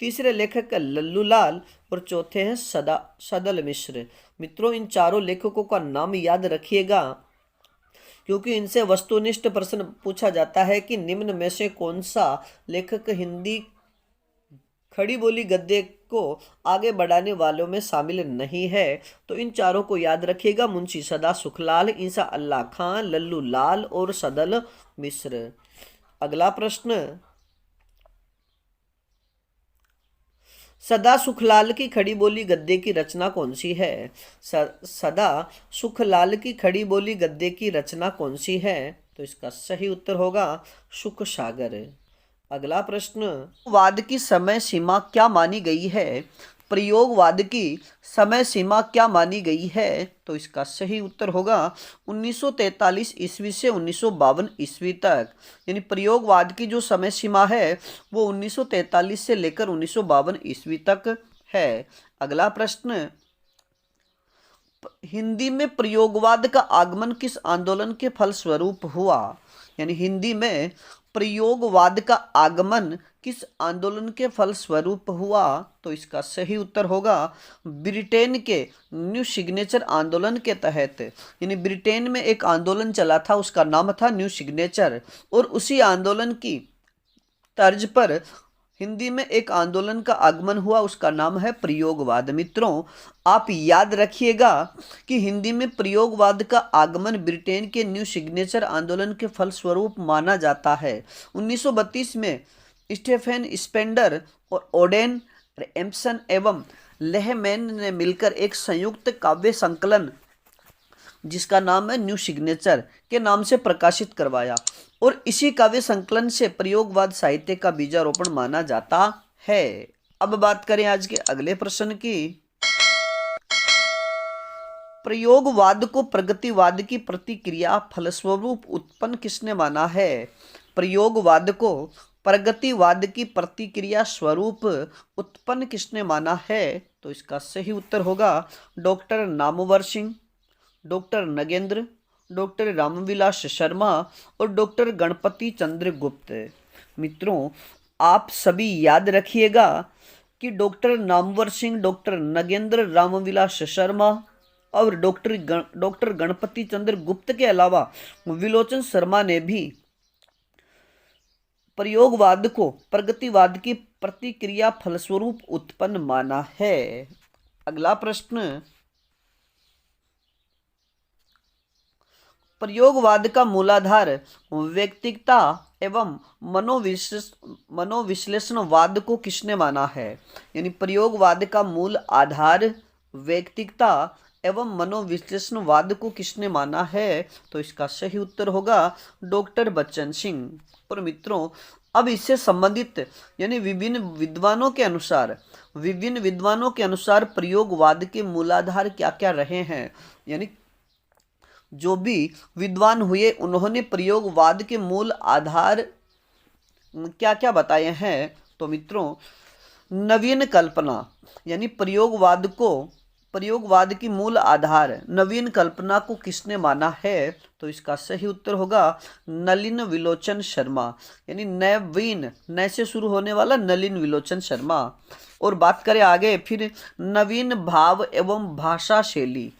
तीसरे लेखक लल्लू लाल, और चौथे हैं सदल मिश्र। मित्रों, इन चारों लेखकों का नाम याद रखिएगा, क्योंकि इनसे वस्तुनिष्ठ प्रश्न पूछा जाता है कि निम्न में से कौन सा लेखक हिंदी खड़ी बोली गद्य को आगे बढ़ाने वालों में शामिल नहीं है। तो इन चारों को याद रखिएगा, मुंशी सदा सुखलाल, ईसा अल्लाह खां, लल्लू लाल और सदल मिश्र। अगला प्रश्न, सदा सुखलाल की खड़ी बोली गद्य की रचना कौन सी है? सदा सुखलाल की खड़ी बोली गद्य की रचना कौन सी है? तो इसका सही उत्तर होगा सुख सागर। अगला प्रश्न, वाद की समय सीमा क्या मानी गई है? प्रयोगवाद की समय सीमा क्या मानी गई है? तो इसका सही उत्तर होगा 1943 ईस्वी से 1952 ईस्वी तक। यानी प्रयोगवाद की जो समय सीमा है वो 1943 से लेकर 1952 ईस्वी तक है। अगला प्रश्न, हिंदी में प्रयोगवाद का आगमन किस आंदोलन के फलस्वरूप हुआ? यानी हिंदी में प्रयोगवाद का आगमन किस आंदोलन के फलस्वरूप हुआ? तो इसका सही उत्तर होगा ब्रिटेन के न्यू सिग्नेचर आंदोलन के तहत। यानी ब्रिटेन में एक आंदोलन चला था, उसका नाम था न्यू सिग्नेचर, और उसी आंदोलन की तर्ज पर हिंदी में एक आंदोलन का आगमन हुआ, उसका नाम है प्रयोगवाद। मित्रों, आप याद रखिएगा कि हिंदी में प्रयोगवाद का आगमन ब्रिटेन के न्यू सिग्नेचर आंदोलन के फलस्वरूप माना जाता है। 1932 में स्टेफेन स्पेंडर और ओडेन एम्पसन एवं लेहमैन ने मिलकर एक संयुक्त काव्य संकलन जिसका नाम है न्यू सिग्नेचर के नाम से प्रकाशित करवाया, और इसी काव्य संकलन से प्रयोगवाद साहित्य का बीजारोपण माना जाता है। अब बात करें आज के अगले प्रश्न की। प्रयोगवाद को प्रगतिवाद की प्रतिक्रिया फलस्वरूप उत्पन्न किसने माना है? प्रयोगवाद को प्रगतिवाद की प्रतिक्रिया स्वरूप उत्पन्न किसने माना है? तो इसका सही उत्तर होगा doctor Namvar Singh, doctor Nagendra, doctor Ramvilas Sharma और डॉक्टर गणपति चंद्र गुप्त। मित्रों, आप सभी याद रखिएगा कि डॉक्टर नामवर सिंह, डॉक्टर नगेंद्र, रामविलास शर्मा और डॉक्टर गणपति चंद्र गुप्त के अलावा विलोचन शर्मा ने भी प्रयोगवाद को प्रगतिवाद की प्रतिक्रिया फलस्वरूप उत्पन्न माना है। अगला प्रश्न, प्रयोगवाद का मूलाधार व्यक्तिकता एवं मनोविश्लेषणवाद को किसने माना है? यानी प्रयोगवाद का मूल आधार व्यक्तिकता एवं मनोविश्लेषणवाद को किसने माना है? तो इसका सही उत्तर होगा डॉक्टर बच्चन सिंह। और मित्रों, अब इससे संबंधित यानी विभिन्न विद्वानों के अनुसार प्रयोगवाद के मूलाधार क्या क्या रहे हैं, यानी जो भी विद्वान हुए उन्होंने प्रयोगवाद के मूल आधार क्या क्या बताए हैं? तो मित्रों, नवीन कल्पना, यानी प्रयोगवाद की मूल आधार नवीन कल्पना को किसने माना है? तो इसका सही उत्तर होगा नलिन विलोचन शर्मा, यानी नवीन, नए से शुरू होने वाला नलिन विलोचन शर्मा। और बात करें आगे फिर नवीन भाव एवं भाषा शैली,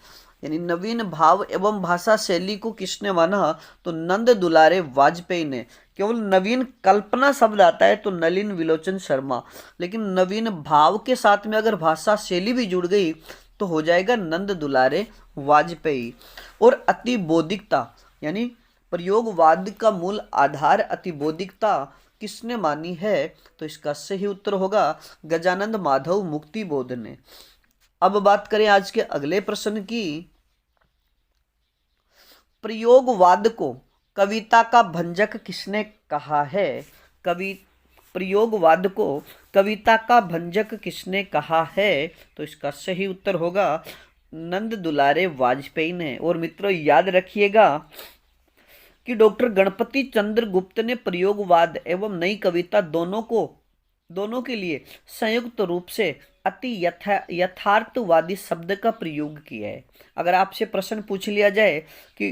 यानी नवीन भाव एवं भाषा शैली को किसने माना? तो नंद दुलारे वाजपेयी ने। केवल नवीन कल्पना शब्द आता है तो नलिन विलोचन शर्मा, लेकिन नवीन भाव के साथ में अगर भाषा शैली भी जुड़ गई तो हो जाएगा नंद दुलारे वाजपेयी। और अतिबौद्धिकता, यानी प्रयोगवाद का मूल आधार अतिबौद्धिकता किसने मानी है? तो इसका सही उत्तर होगा गजानंद माधव मुक्तिबोध ने। अब बात करें आज के अगले प्रश्न की। प्रयोगवाद को कविता का भंजक किसने कहा है? प्रयोगवाद को कविता का भंजक किसने कहा है? तो इसका सही उत्तर होगा नंद दुलारे वाजपेयी ने। और मित्रों, याद रखिएगा कि डॉक्टर गणपति चंद्र गुप्त ने प्रयोगवाद एवं नई कविता दोनों के लिए संयुक्त रूप से अति यथार्थवादी शब्द का प्रयोग किया है। अगर आपसे प्रश्न पूछ लिया जाए कि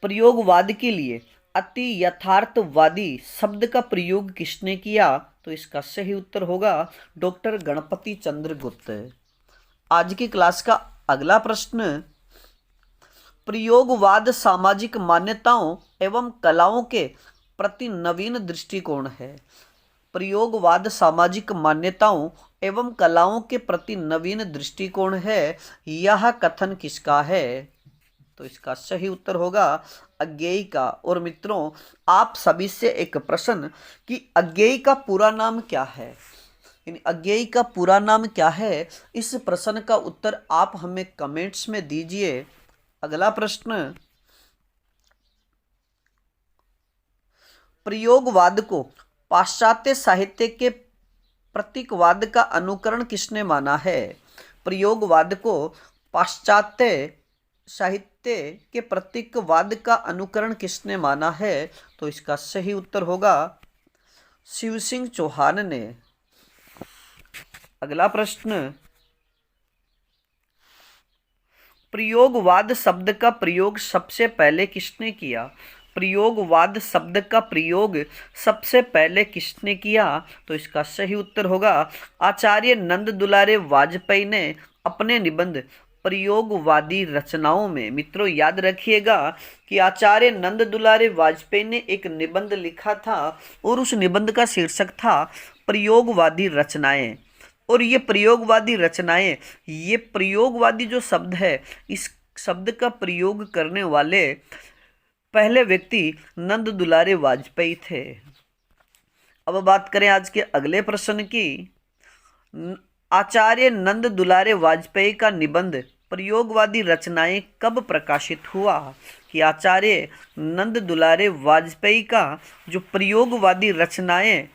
प्रयोगवाद के लिए अति यथार्थवादी शब्द का प्रयोग किसने किया? तो इसका सही उत्तर होगा डॉक्टर गणपति चंद्र गुप्त। आज की क्लास का अगला प्रश्न, प्रयोगवाद सामाजिक मान्यताओं एवं कलाओं के प्रति नवीन दृष्टिकोण है। प्रयोगवाद सामाजिक मान्यताओं एवं कलाओं के प्रति नवीन दृष्टिकोण है, यह कथन किसका है? तो इसका सही उत्तर होगा अज्ञेय का। और मित्रों, आप सभी से एक प्रश्न कि अज्ञेय का पूरा नाम क्या है, यानी अज्ञेय का पूरा नाम क्या है? इस प्रश्न का उत्तर आप हमें कमेंट्स में दीजिए। अगला प्रश्न, प्रयोगवाद को पाश्चात्य साहित्य के प्रतीकवाद का अनुकरण किसने माना है? प्रयोगवाद को पाश्चात्य साहित्य के प्रतीकवाद का अनुकरण किसने माना है? तो इसका सही उत्तर होगा शिव सिंह चौहान ने। अगला प्रश्न, प्रयोगवाद शब्द का प्रयोग सबसे पहले किसने किया? प्रयोगवाद शब्द का प्रयोग सबसे पहले किसने किया? तो इसका सही उत्तर होगा आचार्य नंद दुलारे वाजपेयी ने अपने निबंध प्रयोगवादी रचनाओं में। मित्रों, याद रखिएगा कि आचार्य नंद दुलारे वाजपेयी ने एक निबंध लिखा था और उस निबंध का शीर्षक था प्रयोगवादी रचनाएं। और ये प्रयोगवादी जो शब्द है, इस शब्द का प्रयोग करने वाले पहले व्यक्ति नंद दुलारे वाजपेयी थे। अब बात करें आज के अगले प्रश्न की। आचार्य नंद दुलारे वाजपेयी का निबंध प्रयोगवादी रचनाएं कब प्रकाशित हुआ? कि आचार्य नंद दुलारे वाजपेयी का जो प्रयोगवादी रचनाएं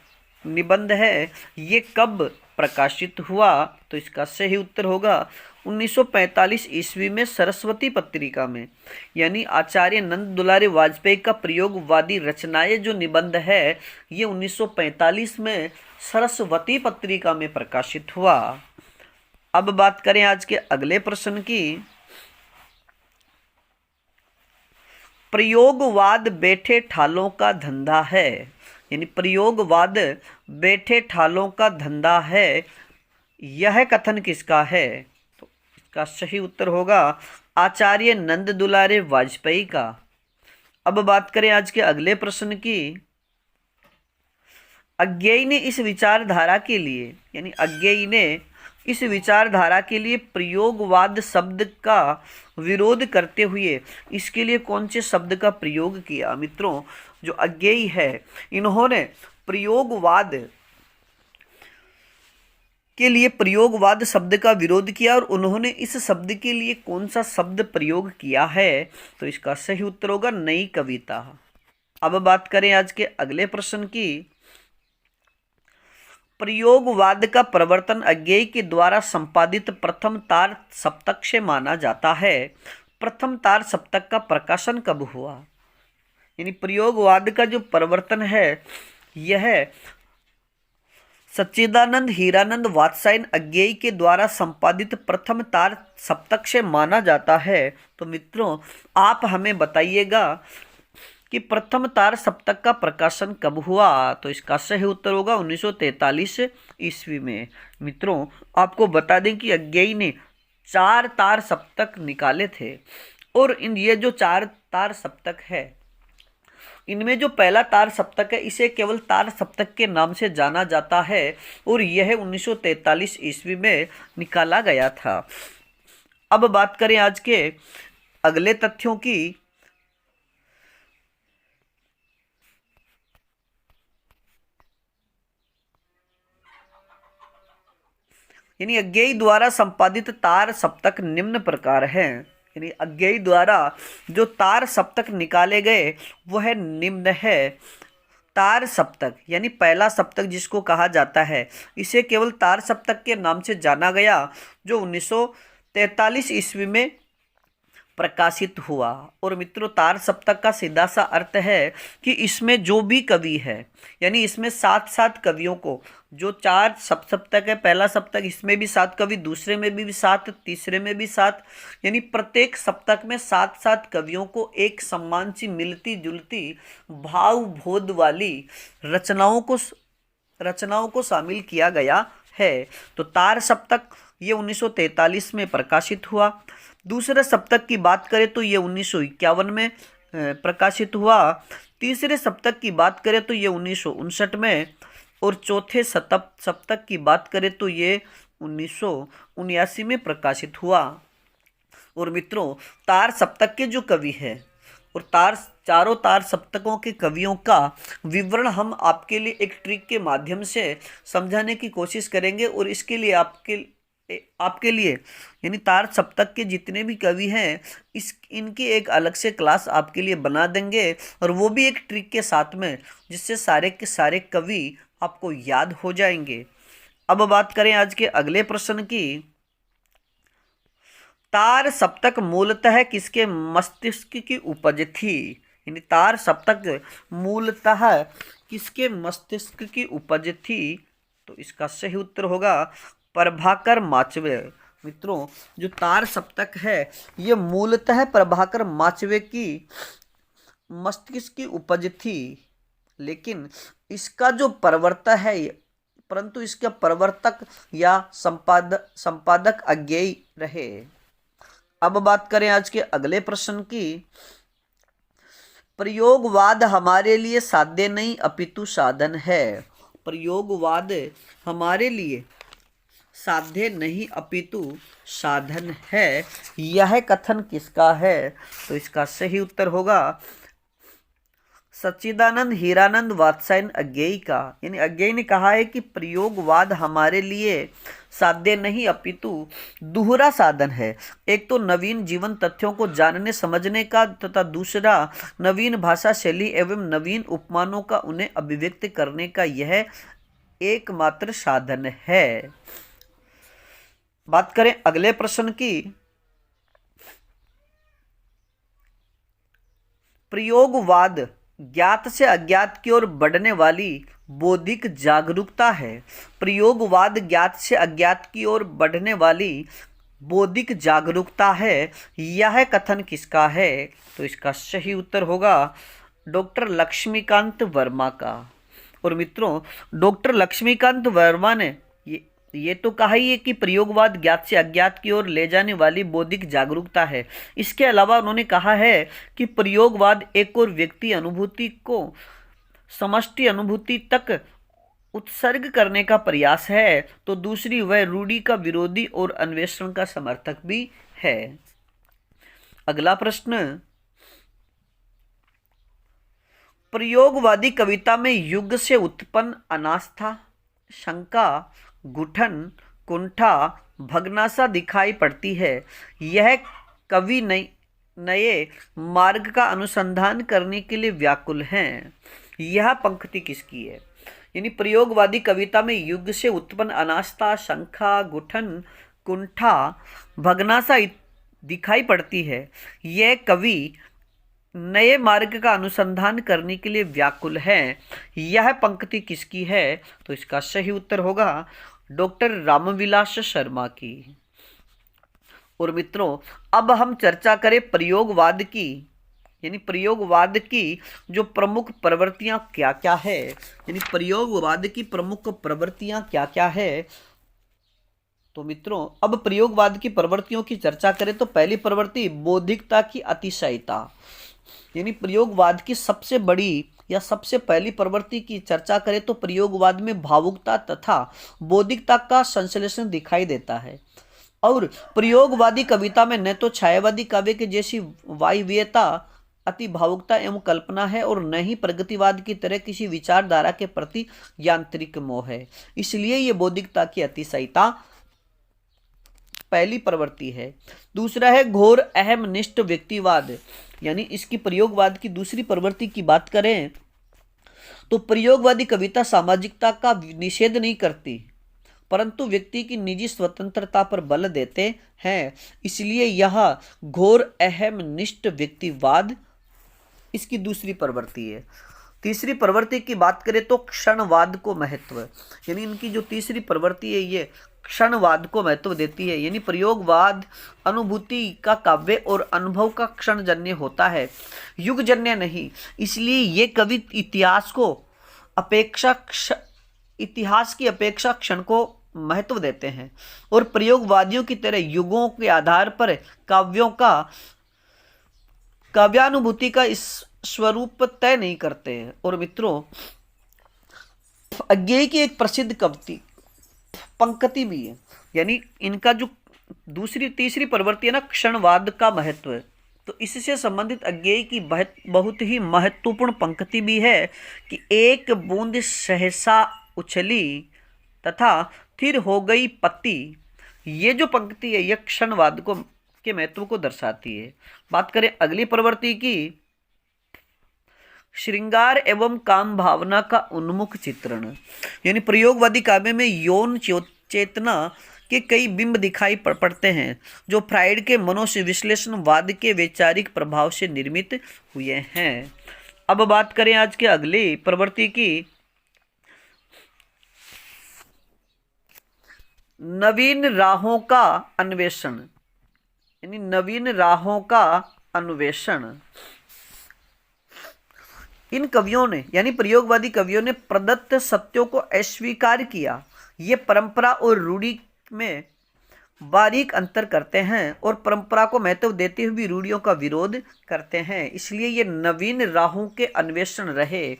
निबंध है, ये कब प्रकाशित हुआ? तो इसका सही उत्तर होगा 1945 ईस्वी में सरस्वती पत्रिका में। यानी आचार्य नंद दुलारे वाजपेयी का प्रयोगवादी रचनाएं जो निबंध है, ये 1945 में सरस्वती पत्रिका में प्रकाशित हुआ। अब बात करें आज के अगले प्रश्न की। प्रयोगवाद बैठे ठालों का धंधा है, यानी प्रयोगवाद बैठे ठालों का धंधा है, यह कथन किसका है? तो इसका सही उत्तर होगा आचार्य नंद दुलारे वाजपेयी का। अब बात करें आज के अगले प्रश्न की। अज्ञेय ने इस विचारधारा के लिए, यानी अज्ञेय ने इस विचारधारा के लिए प्रयोगवाद शब्द का विरोध करते हुए इसके लिए कौन से शब्द का प्रयोग किया? मित्रों, जो अज्ञेय है इन्होंने प्रयोगवाद के लिए प्रयोगवाद शब्द का विरोध किया और उन्होंने इस शब्द के लिए कौन सा शब्द प्रयोग किया है? तो इसका सही उत्तर होगा नई कविता। अब बात करें आज के अगले प्रश्न की। प्रयोगवाद का प्रवर्तन अज्ञेय के द्वारा संपादित प्रथम तार सप्तक से माना जाता है। प्रथम तार सप्तक का प्रकाशन कब हुआ? यानी प्रयोगवाद का जो प्रवर्तन है यह सच्चिदानंद हीरानंद वात्स्यायन अज्ञेय के द्वारा संपादित प्रथम तार सप्तक से माना जाता है। तो मित्रों, आप हमें बताइएगा कि प्रथम तार सप्तक का प्रकाशन कब हुआ? तो इसका सही उत्तर होगा 1943 ईस्वी में। मित्रों, आपको बता दें कि अज्ञेय ने 4 तार सप्तक निकाले थे और ये जो 4 तार सप्तक है इनमें जो पहला तार सप्तक है इसे केवल तार सप्तक के नाम से जाना जाता है और यह 1943 ईस्वी में निकाला गया था। अब बात करें आज के अगले तथ्यों की। यानी अज्ञेय द्वारा संपादित तार सप्तक निम्न प्रकार हैं। यानी अज्ञेय द्वारा जो तार सप्तक निकाले गए वह निम्न है। तार सप्तक यानी पहला सप्तक जिसको कहा जाता है इसे केवल तार सप्तक के नाम से जाना गया जो 1943 ईस्वी में प्रकाशित हुआ। और मित्रों, तार सप्तक का सीधा सा अर्थ है कि इसमें जो भी कवि है यानी इसमें 7 कवियों को, जो 4 सप्तक है, पहला सप्तक इसमें भी 7 कवि, दूसरे में भी 7, तीसरे में भी 7, यानी प्रत्येक सप्तक में 7 कवियों को एक समान सी मिलती जुलती भाव बोध वाली रचनाओं को शामिल किया गया है। तो तार सप्तक ये 1943 में प्रकाशित हुआ। दूसरे सप्तक की बात करें तो ये 1951 में प्रकाशित हुआ। तीसरे सप्तक की बात करें तो ये 1959 में और चौथे सप्तक की बात करें तो ये 1979 में प्रकाशित हुआ। और मित्रों, तार सप्तक के जो कवि हैं और चारों तार सप्तकों के कवियों का विवरण हम आपके लिए एक ट्रिक के माध्यम से समझाने की कोशिश करेंगे और इसके लिए आपके लिए यानी तार सप्तक के जितने भी कवि हैं इनकी एक अलग से क्लास आपके लिए बना देंगे और वो भी एक ट्रिक के साथ में, जिससे सारे के सारे कवि आपको याद हो जाएंगे। अब बात करें आज के अगले प्रश्न की। तार सप्तक मूलतः किसके मस्तिष्क की उपज थी? यानी तार सप्तक मूलतः किसके मस्तिष्क की उपज थी? तो इसका सही उत्तर होगा प्रभाकर माचवे। मित्रों, जो तार सप्तक है ये मूलतः प्रभाकर माचवे की मस्तिष्क की उपज थी, लेकिन इसका जो प्रवर्तक है परंतु इसका प्रवर्तक या संपादक अज्ञेय रहे। अब बात करें आज के अगले प्रश्न की। प्रयोगवाद हमारे लिए साध्य नहीं अपितु साधन है। प्रयोगवाद हमारे लिए साध्य नहीं अपितु साधन है, यह कथन किसका है? तो इसका सही उत्तर होगा सच्चिदानंद हीरानंद वात्स्यायन अज्ञेय का। यानी अज्ञेय ने कहा है कि प्रयोगवाद हमारे लिए साध्य नहीं अपितु दूसरा साधन है। एक तो नवीन जीवन तथ्यों को जानने समझने का तथा दूसरा नवीन भाषा शैली एवं नवीन उपमानों का उन्हें अभिव्यक्त करने का यह एकमात्र साधन है। बात करें अगले प्रश्न की। प्रयोगवाद ज्ञात से अज्ञात की ओर बढ़ने वाली बौद्धिक जागरूकता है। प्रयोगवाद ज्ञात से अज्ञात की ओर बढ़ने वाली बौद्धिक जागरूकता है, यह कथन किसका है? तो इसका सही उत्तर होगा डॉक्टर लक्ष्मीकांत वर्मा का। और मित्रों, डॉक्टर लक्ष्मीकांत वर्मा ने ये तो कहा ही है कि प्रयोगवाद ज्ञात से अज्ञात की ओर ले जाने वाली बौद्धिक जागरूकता है। इसके अलावा उन्होंने कहा है कि प्रयोगवाद एक और व्यक्ति अनुभूति को समष्टि अनुभूति तक उत्सर्ग करने का प्रयास है, तो दूसरी वह रूढ़ि का विरोधी और अन्वेषण का समर्थक भी है। अगला प्रश्न, प्रयोगवादी कविता में युग से उत्पन्न अनास्था, शंका, गुठन, कुंठा, भग्नाशा दिखाई पड़ती है। यह कवि नए मार्ग का अनुसंधान करने के लिए व्याकुल हैं। यह पंक्ति किसकी है? यानी प्रयोगवादी कविता में युग से उत्पन्न अनास्था, शंका, गुठन, कुंठा, भग्नाशा दिखाई पड़ती है। यह कवि नए मार्ग का अनुसंधान करने के लिए व्याकुल है। यह पंक्ति किसकी है? तो इसका सही उत्तर होगा डॉक्टर रामविलास शर्मा की। और मित्रों, अब हम चर्चा करें प्रयोगवाद की, यानी प्रयोगवाद की जो प्रमुख प्रवृत्तियां क्या क्या है। यानी प्रयोगवाद की प्रमुख प्रवृत्तियां क्या क्या है। तो मित्रों, अब प्रयोगवाद की प्रवृत्तियों की चर्चा करें तो पहली प्रवृत्ति बौद्धिकता की अतिशयता। यानी प्रयोगवाद की सबसे बड़ी या सबसे पहली प्रवृत्ति की चर्चा करें तो प्रयोगवाद में भावुकता तथा बौद्धिकता का संश्लेषण दिखाई देता है। और प्रयोगवादी कविता में न तो छायावादी काव्य के जैसी वायवीयता, अति भावुकता एवं कल्पना है, और न ही प्रगतिवाद की तरह किसी विचारधारा के प्रति यांत्रिक मोह है। इसलिए ये बौद्धिकता की अतिशयता पहली प्रवृत्ति है। दूसरा है घोर अहम निष्ठ व्यक्तिवाद। यानी इसकी प्रयोगवाद की दूसरी प्रवृत्ति की बात करें तो प्रयोगवादी कविता सामाजिकता का निषेध नहीं करती, परंतु व्यक्ति की निजी स्वतंत्रता पर बल देते हैं। इसलिए यह घोर अहम निष्ठ व्यक्तिवाद इसकी दूसरी प्रवृत्ति है। तीसरी प्रवृत्ति की बात करें तो क्षणवाद को महत्व, यानी इनकी जो तीसरी प्रवृत्ति है ये क्षणवाद को महत्व देती है। यानी प्रयोगवाद अनुभूति का काव्य और अनुभव का क्षणजन्य होता है, युगजन्य नहीं। इसलिए ये कवि इतिहास की अपेक्षा क्षण को महत्व देते हैं, और प्रयोगवादियों की तरह युगों के आधार पर काव्यानुभूति का इस स्वरूप तय नहीं करते हैं। और मित्रों, अज्ञेय की एक प्रसिद्ध पंक्ति भी है। यानी इनका जो तीसरी प्रवृत्ति है ना, क्षणवाद का महत्व, तो इससे संबंधित अज्ञेय की बहुत ही महत्वपूर्ण पंक्ति भी है कि एक बूंद सहसा उछली तथा फिर हो गई पत्ती। ये जो पंक्ति है यह क्षणवाद के महत्व को दर्शाती है। बात करें अगली प्रवृत्ति की, श्रृंगार एवं काम भावना का उन्मुख चित्रण। यानी प्रयोगवादी काव्य में यौन चेतना के कई बिंब दिखाई पड़ते हैं, जो फ्राइड के मनोविश्लेषणवाद के वैचारिक प्रभाव से निर्मित हुए हैं। अब बात करें आज के अगली प्रवृत्ति की, नवीन राहों का अन्वेषण। यानी नवीन राहों का अन्वेषण। इन कवियों ने, यानी प्रयोगवादी कवियों ने प्रदत्त सत्यों को अस्वीकार किया। ये परंपरा और रूढ़ि में बारीक अंतर करते हैं और परंपरा को महत्व देते हुए रूढ़ियों का विरोध करते हैं। इसलिए ये नवीन राहों के अन्वेषण रहे।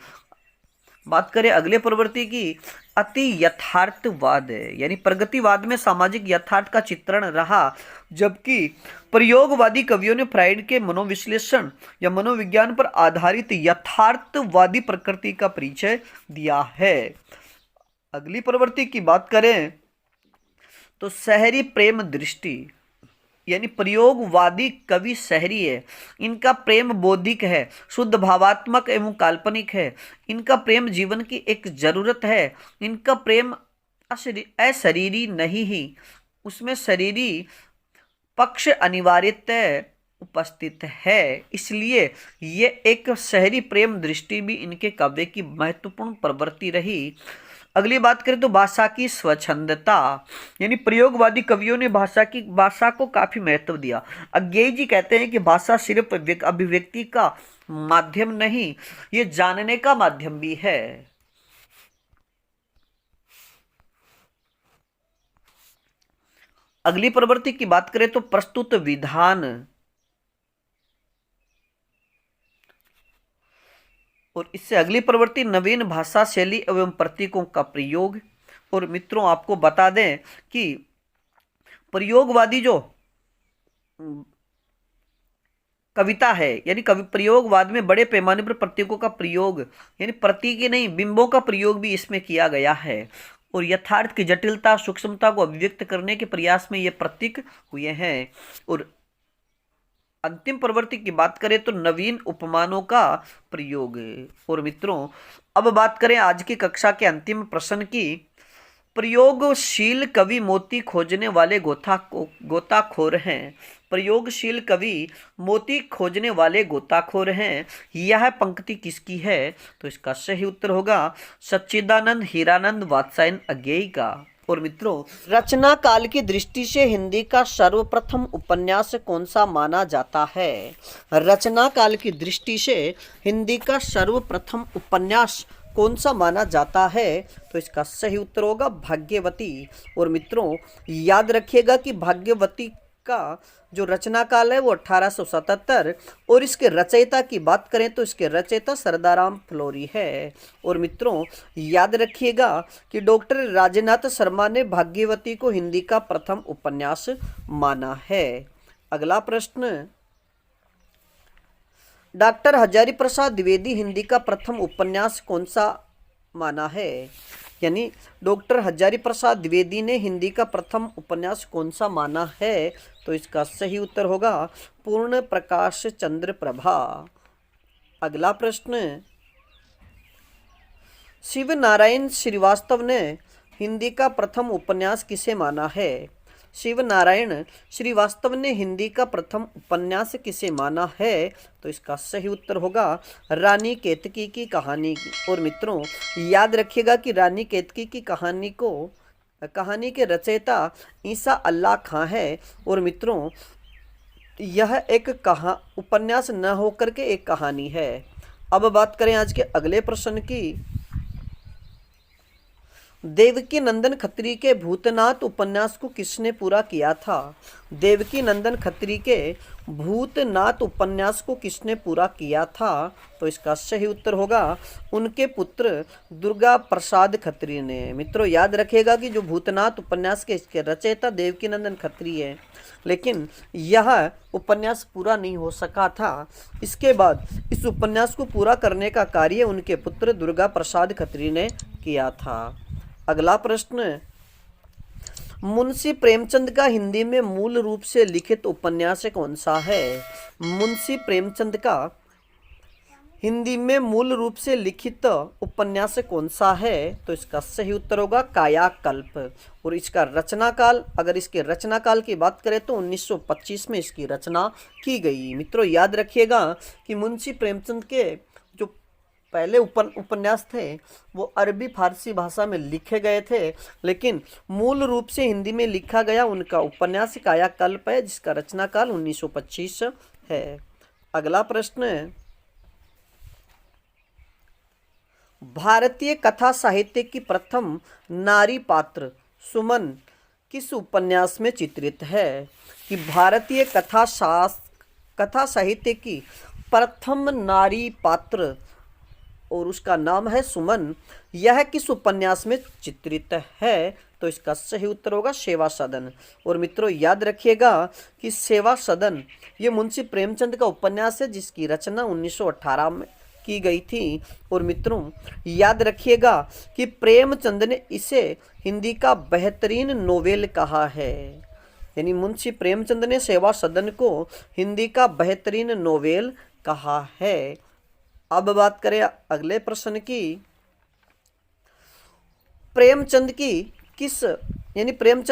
बात करें अगले प्रवृत्ति की, अति यथार्थवाद। यानी प्रगतिवाद में सामाजिक यथार्थ का चित्रण रहा, जबकि प्रयोगवादी कवियों ने फ्राइड के मनोविश्लेषण या मनोविज्ञान पर आधारित यथार्थवादी प्रकृति का परिचय दिया है। अगली प्रवृत्ति की बात करें तो शहरी प्रेम दृष्टि। यानी प्रयोगवादी कवि शहरी है, इनका प्रेम बौद्धिक है, शुद्ध भावात्मक एवं काल्पनिक है। इनका प्रेम जीवन की एक जरूरत है। इनका प्रेम अशरीरी नहीं ही, उसमें शरीरी पक्ष अनिवार्यतः उपस्थित है। इसलिए ये एक शहरी प्रेम दृष्टि भी इनके काव्य की महत्वपूर्ण प्रवृत्ति रही। अगली बात करें तो भाषा की स्वच्छंदता। यानी प्रयोगवादी कवियों ने भाषा को काफी महत्व दिया। अज्ञेय जी कहते हैं कि भाषा सिर्फ अभिव्यक्ति का माध्यम नहीं, ये जानने का माध्यम भी है। अगली प्रवृत्ति की बात करें तो प्रस्तुत विधान। और इससे अगली प्रवृत्ति नवीन भाषा शैली एवं प्रतीकों का प्रयोग। और मित्रों आपको बता दें कि प्रयोगवादी जो कविता है, यानी कवि प्रयोगवाद में बड़े पैमाने पर प्रतीकों का प्रयोग, यानी प्रतीक ही नहीं बिंबों का प्रयोग भी इसमें किया गया है। और यथार्थ की जटिलता सूक्ष्मता को अभिव्यक्त करने के प्रयास में ये प्रतीक हुए हैं। और अंतिम प्रवृत्ति की बात करें तो नवीन उपमानों का प्रयोग। और मित्रों अब बात करें आज की कक्षा के अंतिम प्रश्न की। प्रयोगशील कवि मोती खोजने वाले गोताखोर हैं। प्रयोगशील कवि मोती खोजने वाले गोताखोर हैं। यह पंक्ति किसकी है? तो इसका सही उत्तर होगा सच्चिदानंद हीरानंद वात्स्यायन अज्ञेय का। और मित्रों रचना काल की दृष्टि से हिंदी का सर्वप्रथम उपन्यास कौन सा माना जाता है? रचना काल की दृष्टि से हिंदी का सर्वप्रथम उपन्यास कौन सा माना जाता है? तो इसका सही उत्तर होगा भाग्यवती। और मित्रों याद रखिएगा कि भाग्यवती का जो रचना काल है वो 1877 और इसके रचयिता की बात करें तो इसके रचयिता सरदाराम फ्लोरी है। और मित्रों याद रखिएगा कि डॉक्टर राजेनाथ शर्मा ने भाग्यवती को हिंदी का प्रथम उपन्यास माना है। अगला प्रश्न, डॉक्टर हजारी प्रसाद द्विवेदी हिंदी का प्रथम उपन्यास कौन सा माना है? यानी डॉक्टर हजारी प्रसाद द्विवेदी ने हिंदी का प्रथम उपन्यास कौन सा माना है? तो इसका सही उत्तर होगा पूर्ण प्रकाश चंद्र प्रभा। अगला प्रश्न, शिव नारायण श्रीवास्तव ने हिंदी का प्रथम उपन्यास किसे माना है? शिव नारायण श्रीवास्तव ने हिंदी का प्रथम उपन्यास किसे माना है? तो इसका सही उत्तर होगा रानी केतकी की कहानी की। और मित्रों याद रखिएगा कि रानी केतकी की कहानी के रचयिता ईसा अल्लाह खां है। और मित्रों यह एक उपन्यास न होकर के एक कहानी है। अब बात करें आज के अगले प्रश्न की। देवकी नंदन खत्री के भूतनाथ उपन्यास को किसने पूरा किया था? देवकी नंदन खत्री के भूतनाथ उपन्यास को किसने पूरा किया था? तो इसका सही उत्तर होगा उनके पुत्र दुर्गा प्रसाद खत्री ने। मित्रों याद रखिएगा कि जो भूतनाथ उपन्यास के इसके रचयिता देवकी नंदन खत्री है, लेकिन यह उपन्यास पूरा नहीं हो सका था। इसके बाद इस उपन्यास को पूरा करने का कार्य उनके पुत्र दुर्गा प्रसाद खत्री ने किया था। अगला प्रश्न, मुंशी प्रेमचंद का हिंदी में मूल रूप से लिखित उपन्यास कौन सा है? मुंशी प्रेमचंद का हिंदी में मूल रूप से लिखित उपन्यास कौन सा है? तो इसका सही उत्तर होगा कायाकल्प। और इसका रचना काल, अगर इसके रचना काल की बात करें तो 1925 में इसकी रचना की गई। मित्रों याद रखिएगा कि मुंशी प्रेमचंद के जो पहले उपन्यास थे वो अरबी फारसी भाषा में लिखे गए थे, लेकिन मूल रूप से हिंदी में लिखा गया उनका उपन्यास कायाकल्प है, जिसका रचना काल 1925 है। अगला प्रश्न, भारतीय कथा साहित्य की प्रथम नारी पात्र सुमन किस उपन्यास में चित्रित है? कि भारतीय कथा साहित्य की प्रथम नारी पात्र और उसका नाम है सुमन, यह किस उपन्यास में चित्रित है? तो इसका सही उत्तर होगा सेवा सदन। और मित्रों याद रखिएगा कि सेवा सदन ये मुंशी प्रेमचंद का उपन्यास है, जिसकी रचना 1918 में की गई थी। और मित्रों याद रखिएगा कि प्रेमचंद ने इसे हिंदी का बेहतरीन नोवेल कहा है। यानी मुंशी प्रेमचंद ने सेवा सदन को हिंदी का बेहतरीन नोवेल कहा है। अब बात करें अगले प्रश्न की। प्रेमचंद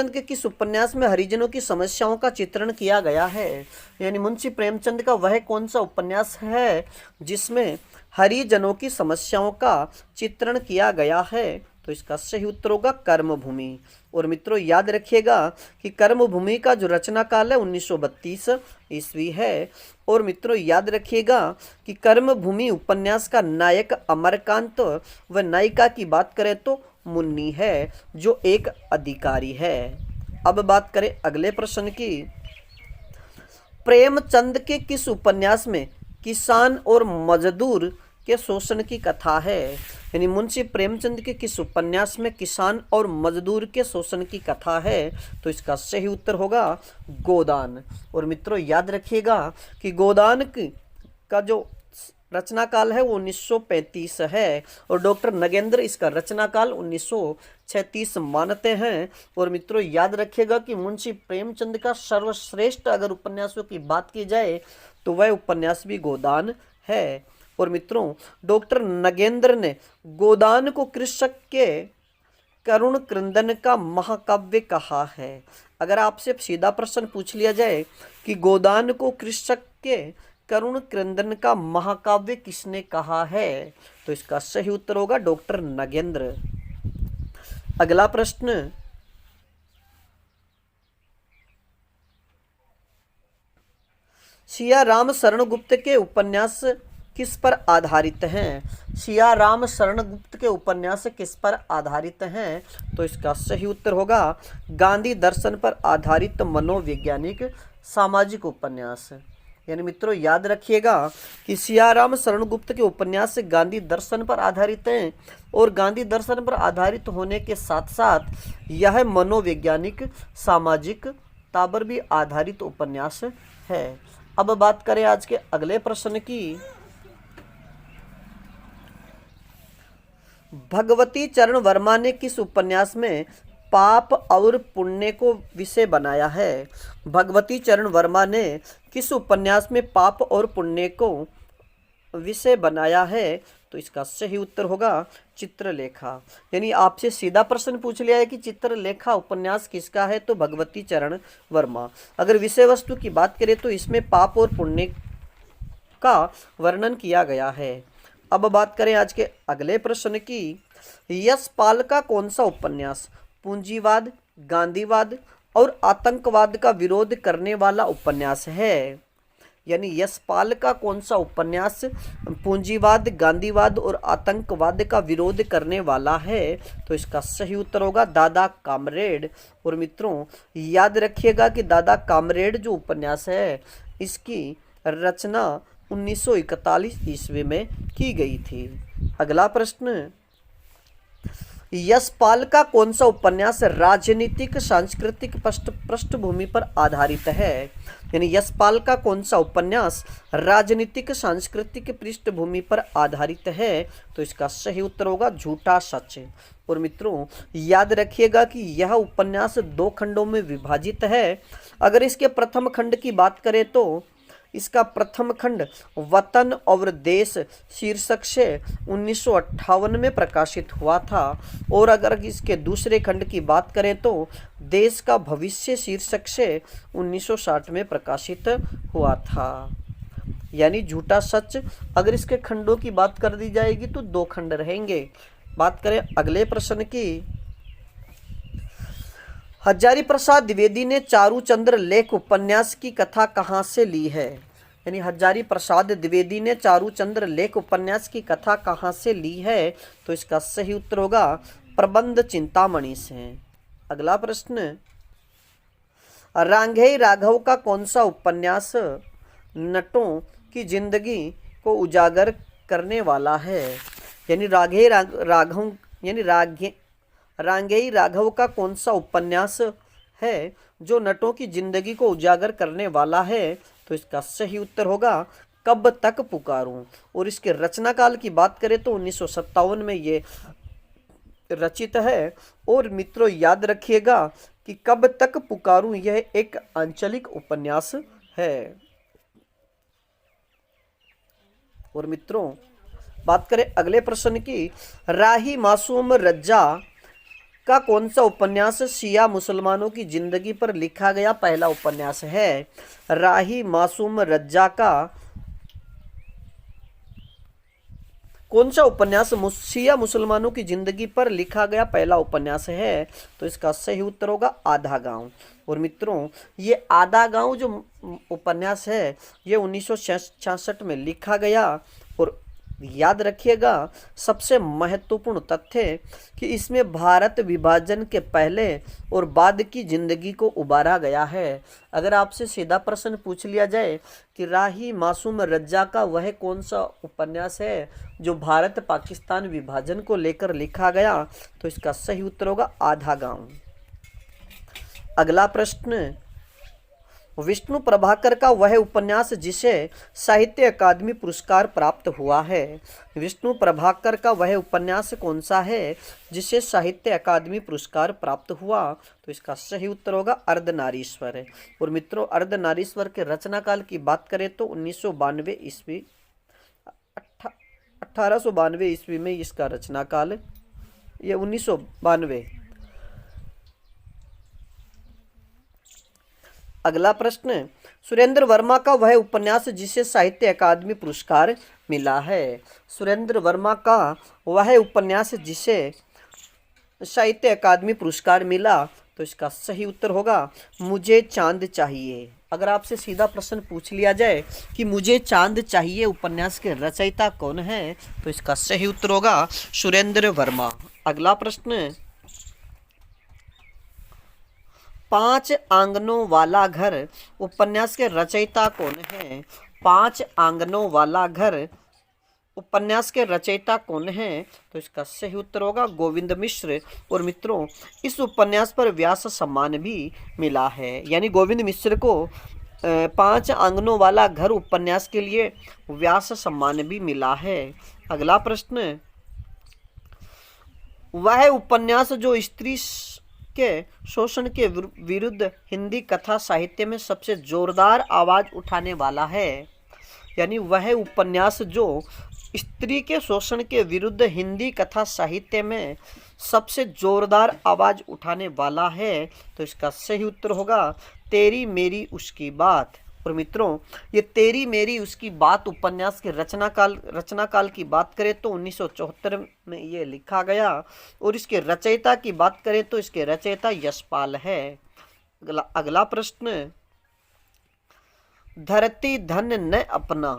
के किस उपन्यास में हरिजनों की समस्याओं का चित्रण किया गया है? यानी मुंशी प्रेमचंद का वह कौन सा उपन्यास है जिसमें हरिजनों की समस्याओं का चित्रण किया गया है? तो इसका सही उत्तर होगा कर्मभूमि। और मित्रों याद रखिएगा कि कर्मभूमि का जो रचना काल है 1932 ईस्वी है। और मित्रों याद रखिएगा कि कर्मभूमि उपन्यास का नायक अमरकांत व नायिका की बात करें तो मुन्नी है, जो एक अधिकारी है। अब बात करें अगले प्रश्न की। प्रेमचंद के किस उपन्यास में किसान और मजदूर के शोषण की कथा है? यानी मुंशी प्रेमचंद के किस उपन्यास में किसान और मजदूर के शोषण की कथा है? तो इसका सही उत्तर होगा गोदान। और मित्रों याद रखिएगा कि गोदान का जो रचना काल है वो 1935 है और डॉक्टर नगेंद्र इसका रचना काल 1936 मानते हैं। और मित्रों याद रखिएगा कि मुंशी प्रेमचंद का सर्वश्रेष्ठ अगर उपन्यासों की बात की जाए तो वह उपन्यास भी गोदान है। और मित्रों डॉक्टर नगेंद्र ने गोदान को कृषक के करुण क्रंदन का महाकाव्य कहा है। अगर आपसे सीधा प्रश्न पूछ लिया जाए कि गोदान को कृषक के करुण क्रंदन का महाकाव्य किसने कहा है? तो इसका सही उत्तर होगा डॉक्टर नगेंद्र। अगला प्रश्न, सिया राम शरण गुप्त के उपन्यास किस पर आधारित हैं? सिया राम शरण गुप्त के उपन्यास किस पर आधारित हैं? तो इसका सही उत्तर होगा गांधी दर्शन पर आधारित मनोवैज्ञानिक सामाजिक उपन्यास। यानी मित्रों याद रखिएगा कि सियाराम शरण गुप्त के उपन्यास गांधी दर्शन पर आधारित हैं और गांधी दर्शन पर आधारित होने के साथ साथ यह मनोवैज्ञानिक सामाजिक ताबर भी आधारित उपन्यास है। अब बात करें आज के अगले प्रश्न की। भगवती चरण वर्मा ने किस उपन्यास में पाप और पुण्य को विषय बनाया है? भगवती चरण वर्मा ने किस उपन्यास में पाप और पुण्य को विषय बनाया है? तो इसका सही उत्तर होगा चित्रलेखा। यानी आपसे सीधा प्रश्न पूछ लिया है कि चित्रलेखा उपन्यास किसका है? तो भगवती चरण वर्मा। अगर विषय वस्तु की बात करें तो इसमें पाप और पुण्य का वर्णन किया गया है। अब बात करें आज के अगले प्रश्न की। यशपाल का कौन सा उपन्यास पूंजीवाद, गांधीवाद और आतंकवाद का विरोध करने वाला उपन्यास है? यानी यशपाल का कौन सा उपन्यास पूंजीवाद, गांधीवाद और आतंकवाद का विरोध करने वाला है? तो इसका सही उत्तर होगा दादा कामरेड। और मित्रों याद रखिएगा कि दादा कामरेड जो उपन्यास है इसकी रचना 1941 ईस्वी में की गई थी। अगला प्रश्न, यशपाल का कौन सा उपन्यास राजनीतिक सांस्कृतिक पृष्ठभूमि पर आधारित है? यानी यशपाल का कौन सा उपन्यास राजनीतिक सांस्कृतिक पृष्ठभूमि पर आधारित है? तो इसका सही उत्तर होगा झूठा सच। और मित्रों याद रखिएगा कि यह उपन्यास 2 खंडों में विभाजित है। अगर इसके प्रथम खंड की बात करें तो इसका प्रथम खंड वतन और देश शीर्षक से 1958 में प्रकाशित हुआ था और अगर इसके दूसरे खंड की बात करें तो देश का भविष्य शीर्षक से 1960 में प्रकाशित हुआ था। यानी झूठा सच अगर इसके खंडों की बात कर दी जाएगी तो 2 खंड रहेंगे। बात करें अगले प्रश्न की। हजारी प्रसाद द्विवेदी ने चारूचंद्र लेख उपन्यास की कथा कहाँ से ली है? यानी हजारी प्रसाद द्विवेदी ने चारूचंद्र लेख उपन्यास की कथा कहाँ से ली है? तो इसका सही उत्तर होगा प्रबंध चिंतामणि से। अगला प्रश्न, रांघेय राघव का कौन सा उपन्यास नटों की जिंदगी को उजागर करने वाला है? यानी रांघेय राघव का कौन सा उपन्यास है जो नटों की जिंदगी को उजागर करने वाला है? तो इसका सही उत्तर होगा कब तक पुकारूं। और इसके रचना काल की बात करें तो 1957 में ये रचित है। और मित्रों याद रखिएगा कि कब तक पुकारूं यह एक आंचलिक उपन्यास है। और मित्रों बात करें अगले प्रश्न की। राही मासूम रज्जा का कौन सा उपन्यास शिया मुसलमानों की जिंदगी पर लिखा गया पहला उपन्यास है? राही मासूम रज्जा का कौन सा उपन्यास शिया मुसलमानों की जिंदगी पर लिखा गया पहला उपन्यास है? तो इसका सही उत्तर होगा आधा गांव। और मित्रों ये आधा गांव जो उपन्यास है ये 1966 में लिखा गया और याद रखिएगा सबसे महत्वपूर्ण तथ्य कि इसमें भारत विभाजन के पहले और बाद की जिंदगी को उबारा गया है। अगर आपसे सीधा प्रश्न पूछ लिया जाए कि राही मासूम रज्जा का वह कौन सा उपन्यास है जो भारत पाकिस्तान विभाजन को लेकर लिखा गया, तो इसका सही उत्तर होगा आधा गांव। अगला प्रश्न, विष्णु प्रभाकर का वह उपन्यास जिसे साहित्य अकादमी पुरस्कार प्राप्त हुआ है। विष्णु प्रभाकर का वह उपन्यास कौन सा है जिसे साहित्य अकादमी पुरस्कार प्राप्त हुआ, तो इसका सही उत्तर होगा अर्धनारीश्वर। और मित्रों, अर्धनारीश्वर के रचना काल की बात करें तो 1992 ईस्वी 1892 ईस्वी में इसका रचना काल, ये 1992। अगला प्रश्न, सुरेंद्र वर्मा का वह उपन्यास जिसे साहित्य अकादमी पुरस्कार मिला है। सुरेंद्र वर्मा का वह उपन्यास जिसे साहित्य अकादमी पुरस्कार मिला, तो इसका सही उत्तर होगा मुझे चांद चाहिए। अगर आपसे सीधा प्रश्न पूछ लिया जाए कि मुझे चांद चाहिए उपन्यास के रचयिता कौन है, तो इसका सही उत्तर होगा सुरेंद्र वर्मा। अगला प्रश्न, 5 आंगनों वाला घर उपन्यास के रचयिता कौन है। 5 आंगनों वाला घर उपन्यास के रचयिता कौन है, तो इसका सही उत्तर होगा गोविंद मिश्र। और मित्रों, इस उपन्यास पर व्यास सम्मान भी मिला है, यानी गोविंद मिश्र को 5 आंगनों वाला घर उपन्यास के लिए व्यास सम्मान भी मिला है। अगला प्रश्न, वह उपन्यास जो स्त्री के शोषण के विरुद्ध हिंदी कथा साहित्य में सबसे जोरदार आवाज उठाने वाला है, यानी वह उपन्यास जो स्त्री के शोषण के विरुद्ध हिंदी कथा साहित्य में सबसे जोरदार आवाज उठाने वाला है, तो इसका सही उत्तर होगा तेरी मेरी उसकी बात। और मित्रों, ये तेरी मेरी उसकी बात उपन्यास के रचना काल की बात करें तो 1974 में ये लिखा गया। और इसके रचयिता की बात करें तो इसके रचयिता यशपाल है। अगला प्रश्न, धरती धन न अपना,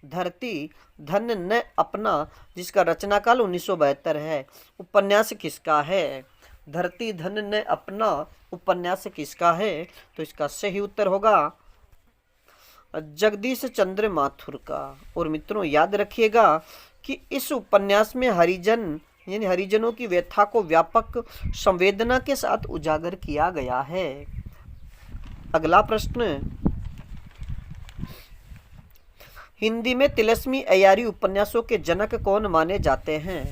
धरती धन न अपना जिसका रचना काल 1972 है, उपन्यास किसका है। धरती धन न अपना उपन्यास किसका है, तो इसका सही उत्तर होगा जगदीश चंद्र माथुर का। और मित्रों, याद रखिएगा कि इस उपन्यास में हरिजन यानी हरिजनों की व्यथा को व्यापक संवेदना के साथ उजागर किया गया है। अगला प्रश्न, हिंदी में तिलस्मी अय्यारी उपन्यासों के जनक कौन माने जाते हैं।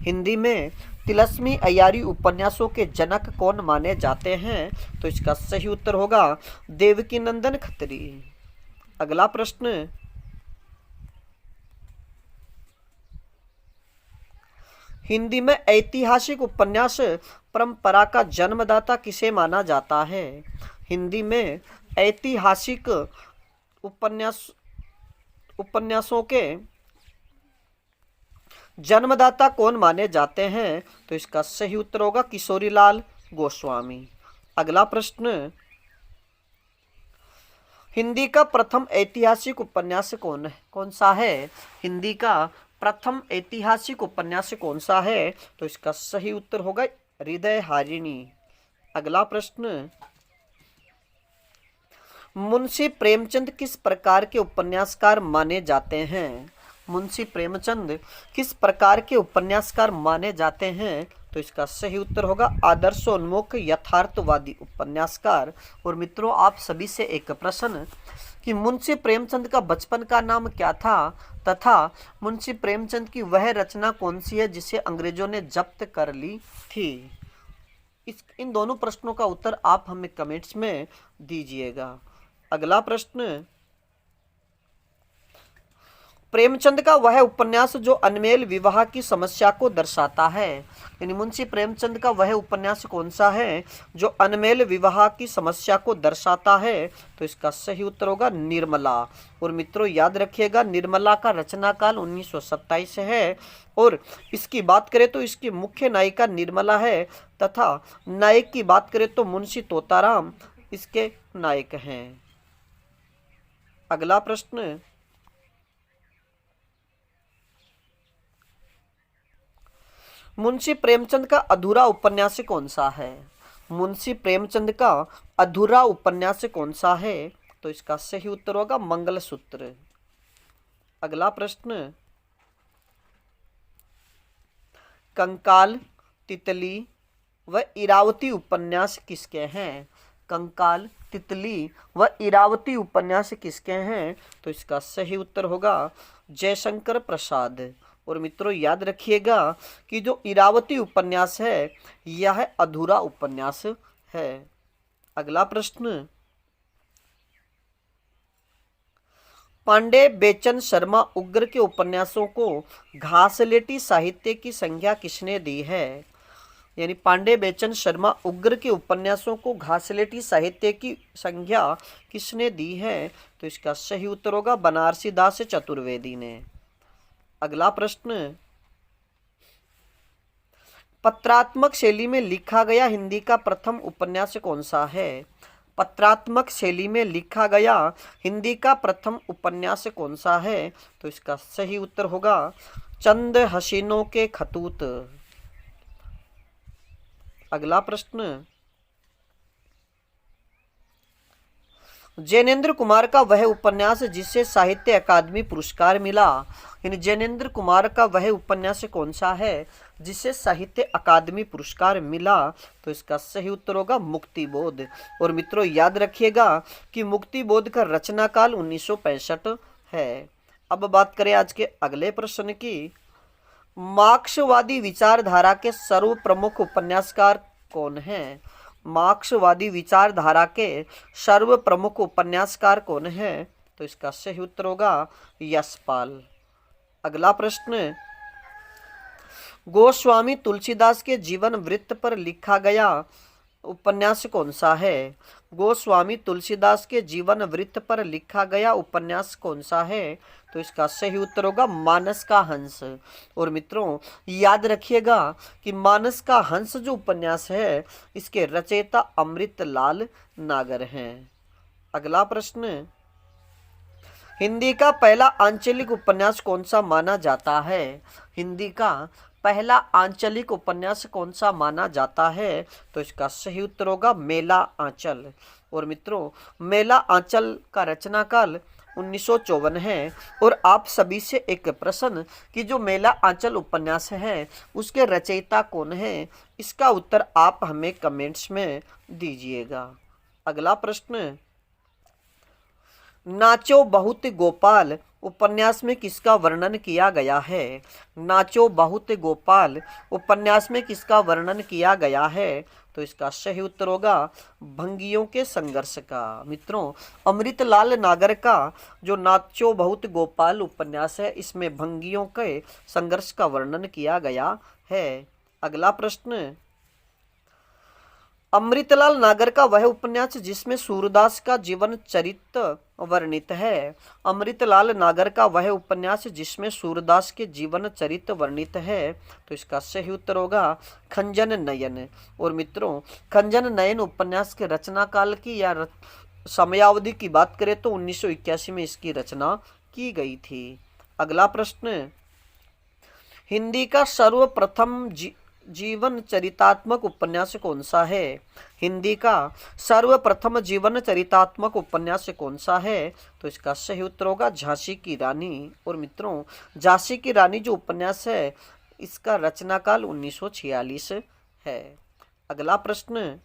हिंदी में तिलस्मी अय्यारी उपन्यासों के जनक कौन माने जाते हैं, तो इसका सही उत्तर होगा देवकीनंदन खत्री। अगला प्रश्न, हिंदी में ऐतिहासिक उपन्यास परंपरा का जन्मदाता किसे माना जाता है। हिंदी में ऐतिहासिक उपन्यासों के जन्मदाता कौन माने जाते हैं, तो इसका सही उत्तर होगा किशोरीलाल गोस्वामी। अगला प्रश्न, हिंदी का प्रथम ऐतिहासिक उपन्यास कौन सा है। हिंदी का प्रथम ऐतिहासिक उपन्यास कौन सा है, तो इसका सही उत्तर होगा हृदय हारिणी। अगला प्रश्न, मुंशी प्रेमचंद किस प्रकार के उपन्यासकार माने जाते हैं। मुंशी प्रेमचंद किस प्रकार के उपन्यासकार माने जाते हैं, तो इसका सही उत्तर होगा आदर्शोन्मुख यथार्थवादी उपन्यासकार। और मित्रों, आप सभी से एक प्रश्न कि मुंशी प्रेमचंद का बचपन का नाम क्या था तथा मुंशी प्रेमचंद की वह रचना कौन सी है जिसे अंग्रेजों ने जब्त कर ली थी। इन दोनों प्रश्नों का उत्तर आप हमें कमेंट्स में दीजिएगा। अगला प्रश्न, प्रेमचंद का वह उपन्यास जो अनमेल विवाह की समस्या को दर्शाता है। यानी मुंशी प्रेमचंद का वह उपन्यास कौन सा है जो अनमेल विवाह की समस्या को दर्शाता है, तो इसका सही उत्तर होगा निर्मला। और मित्रों, याद रखिएगा निर्मला का रचना काल 1927 है। और इसकी बात करें तो इसकी मुख्य नायिका निर्मला है तथा नायक की बात करें तो मुंशी तोताराम इसके नायक हैं। अगला प्रश्न, मुंशी प्रेमचंद का अधूरा उपन्यास कौन सा है? मुंशी प्रेमचंद का अधूरा उपन्यास कौन सा है? तो इसका सही उत्तर होगा मंगलसूत्र। अगला प्रश्न, कंकाल, तितली व इरावती उपन्यास किसके हैं? कंकाल, तितली व इरावती उपन्यास किसके हैं? तो इसका सही उत्तर होगा जयशंकर प्रसाद। और मित्रों याद रखिएगा कि जो इरावती उपन्यास है यह अधूरा उपन्यास है। अगला प्रश्न, पांडे बेचन शर्मा उग्र के उपन्यासों को घासलेटी साहित्य की संज्ञा किसने दी है? यानी पांडे बेचन शर्मा उग्र के उपन्यासों को घासलेटी साहित्य की संज्ञा किसने दी है? तो इसका सही उत्तर होगा बनारसी दास चतुर्वेदी ने। अगला प्रश्न, पत्रात्मक शैली में लिखा गया हिंदी का प्रथम उपन्यास कौन सा है? पत्रात्मक शैली में लिखा गया हिंदी का प्रथम उपन्यास कौन सा है? तो इसका सही उत्तर होगा चंद हसीनों के खतूत। अगला प्रश्न, जैनेन्द्र कुमार का वह उपन्यास जिसे साहित्य अकादमी पुरस्कार मिला। यानी जैनेन्द्र कुमार का वह उपन्यास कौन सा है जिसे साहित्य अकादमी पुरस्कार मिला? तो इसका सही उत्तर होगा मुक्तिबोध। और मित्रों याद रखिएगा कि मुक्तिबोध का रचना काल 1965 है। अब बात करें आज के अगले प्रश्न की। मार्क्सवादी विचारधारा के सर्व प्रमुख उपन्यासकार कौन हैं? मार्क्सवादी विचारधारा के सर्व प्रमुख उपन्यासकार कौन है? तो इसका सही उत्तर होगा यशपाल। अगला प्रश्न, गोस्वामी तुलसीदास के जीवन वृत्त पर लिखा गया उपन्यास कौन सा है? गोस्वामी तुलसीदास के जीवन वृत्त पर लिखा गया उपन्यास कौन सा है? तो इसका सही उत्तर होगा मानस का हंस। और मित्रों याद रखिएगा कि मानस का हंस जो उपन्यास है इसके रचयिता अमृतलाल नागर हैं। अगला प्रश्न, हिंदी का पहला आंचलिक उपन्यास कौन सा माना जाता है? हिंदी का पहला आंचलिक उपन्यास कौन सा माना जाता है? तो इसका सही उत्तर होगा मेला आंचल। और मित्रों मेला आंचल का रचना काल 1954 है। और आप सभी से एक प्रश्न कि जो मेला आंचल उपन्यास है उसके रचयिता कौन है? इसका उत्तर आप हमें कमेंट्स में दीजिएगा। अगला प्रश्न, नाचो बहुत गोपाल उपन्यास में किसका वर्णन किया गया है? नाचो बहुत गोपाल उपन्यास में किसका वर्णन किया गया है? तो इसका सही उत्तर होगा भंगियों के संघर्ष का। मित्रों अमृतलाल नागर का जो नाचो बहुत गोपाल उपन्यास है इसमें भंगियों के संघर्ष का वर्णन किया गया है। अगला प्रश्न, अमृतलाल नागर का वह उपन्यास जिसमें सूरदास का जीवन चरित्र वर्णित है। अमृतलाल नागर का वह उपन्यास जिसमें सूरदास के जीवन चरित्र वर्णित है। तो इसका सही उत्तर होगा खंजन नयन। और मित्रों खंजन नयन उपन्यास के रचना काल की या समयावधि की बात करें तो 1981 में इसकी रचना की गई थी। अगला प्रश्न, हिंदी का सर्वप्रथम जीवन चरितात्मक उपन्यास कौन सा है? हिंदी का सर्वप्रथम जीवन चरितात्मक उपन्यास कौन सा है? तो इसका सही उत्तर होगा झांसी की रानी। और मित्रों झांसी की रानी जो उपन्यास है इसका रचना काल 1946 है। अगला प्रश्न,